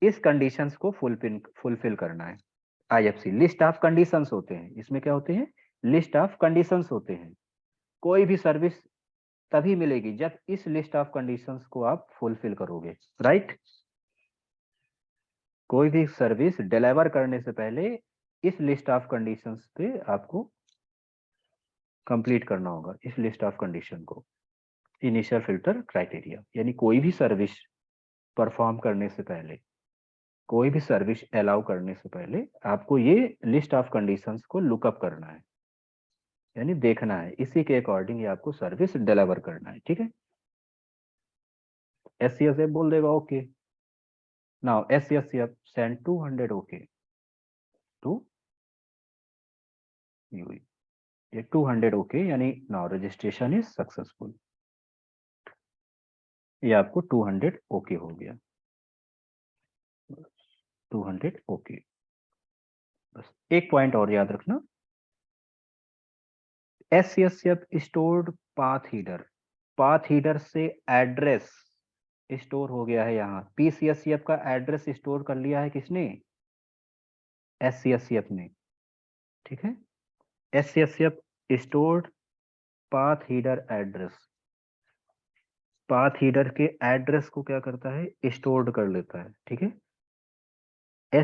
इस कंडीशंस को फुलफिल करना है। IFC लिस्ट ऑफ कंडीशंस होते हैं, इसमें क्या होते हैं? लिस्ट ऑफ कंडीशंस होते हैं। कोई भी सर्विस तभी मिलेगी जब इस लिस्ट ऑफ कंडीशंस को आप फुलफिल करोगे, राइट? कोई भी सर्विस डिलीवर करने से पहले इस लिस्ट ऑफ कंडीशंस पे आपको कंप्लीट करना होगा, इस लिस्ट ऑफ कंडीशन को। इनिशियल फिल्टर क्राइटेरिया, यानी कोई भी सर्विस परफॉर्म करने से पहले कोई भी सर्विस अलाउ करने से पहले आपको ये लिस्ट ऑफ कंडीशंस को लुकअप करना है, यानी देखना है, इसी के अकॉर्डिंग ये आपको सर्विस डिलीवर करना है, ठीक है। SCSF बोल देगा okay, now SCSF send 200 okay to UE, ये 200 ओके यानी नाउ रजिस्ट्रेशन इज सक्सेसफुल, ये आपको 200 ओके हो गया, 200 ओके। बस एक पॉइंट और याद रखना, SCSF stored path header, path header से एड्रेस स्टोर हो गया है, यहाँ PCSF का एड्रेस स्टोर कर लिया है किसने, SCSF ने, ठीक है। SCSF stored path header address, path header के एड्रेस को क्या करता है, स्टोर्ड कर लेता है, ठीक है।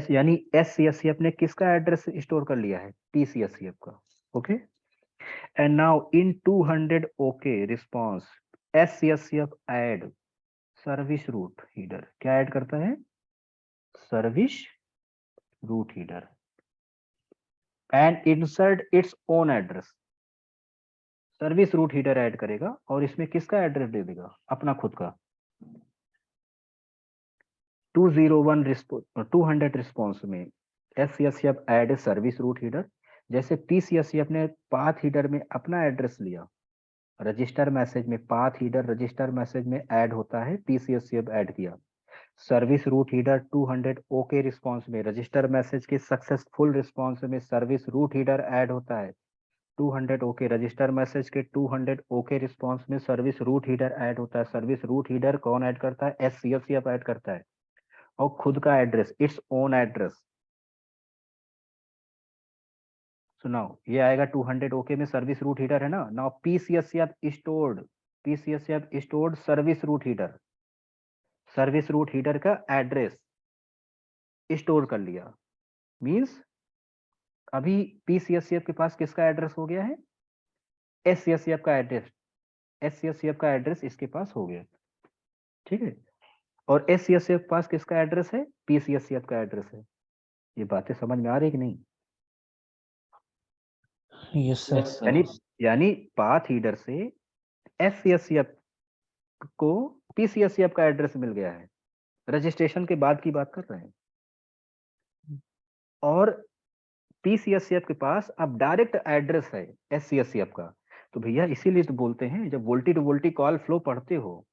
यानी SCSF ने किसका एड्रेस स्टोर कर लिया है, PCSF का, okay. And now in 200 okay response SCSF add service route header, क्या ऐड करता है, service route header and insert its own address, service route header add करेगा और इसमें किसका एड्रेस दे देगा, अपना खुद का। 200 रिस्पॉन्स में SCSF add service route header, जैसे PCSF ने पाथ हीडर में अपना एड्रेस लिया, रजिस्टर मैसेज में पाथ हीडर रजिस्टर मैसेज में ऐड होता है, PCSF ऐड किया, service route header 200 okay response में रजिस्टर मैसेज के सक्सेसफुल रिस्पॉन्स में सर्विस रूट हीडर ऐड होता है, 200 ओके रजिस्टर मैसेज के 200 ओके रिस्पॉन्स में सर्विस रूट हीडर ऐड होता है, सर्विस रूट हीडर कौन ऐड करता है, SCSF ऐड करता है, और खुद का एड्रेस इट्स ओन एड्रेस। सुनाओ, ये आएगा 200 ओके में सर्विस रूट हीडर है ना, now PCSF stored service route header, service route header का एड्रेस स्टोर कर लिया, मींस अभी PCSF के पास किसका एड्रेस हो गया है, SCSF का एड्रेस, SCSF का एड्रेस इसके पास हो गया, ठीक है। और SCSF के पास किसका एड्रेस है, PCSF का एड्रेस है। ये बातें समझ में आ रही कि नहीं, यस सर। यानी यानी पाथ हीडर से SCSF को PCSF का एड्रेस मिल गया है, रजिस्ट्रेशन के बाद की बात कर रहे हैं, और PCSF के पास अब डायरेक्ट एड्रेस है SCSF का। तो भैया इसीलिए तो बोलते हैं, जब VoLTE to VoLTE call flow पढ़ते हो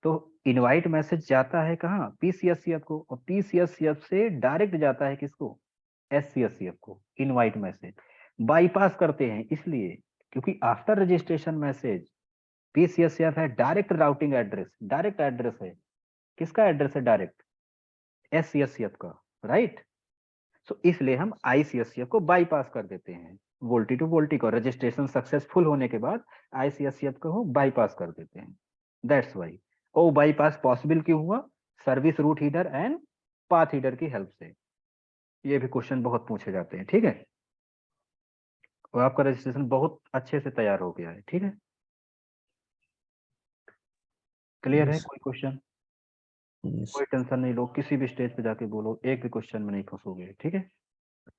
तो इनवाइट मैसेज जाता है कहाँ, PCSF को, और PCSF से डायरेक्ट जाता है किसको, SCSF को, इनवाइट मैसेज बाईपास करते हैं इसलिए, क्योंकि आफ्टर रजिस्ट्रेशन मैसेज PCSF है direct routing address, direct address है, किसका एड्रेस है, डायरेक्ट SCSF का, राइट। सो इसलिए हम ICSF को बाईपास कर देते हैं, वोल्टी टू वोल्टी को रजिस्ट्रेशन सक्सेसफुल होने के बाद ICSF को बाईपास कर देते हैं, that's why. Oh bypass possible क्यों हुआ, service route header and path header की हेल्प से। ये भी क्वेश्चन बहुत पूछे जाते हैं, ठीक है। और आपका रजिस्ट्रेशन बहुत अच्छे से तैयार हो गया है, ठीक है। क्लियर है, Yes. कोई क्वेश्चन, यस कोई टेंशन नहीं लो, किसी भी स्टेज पे जाके बोलो, एक भी क्वेश्चन में नहीं फंसोगे, ठीक है।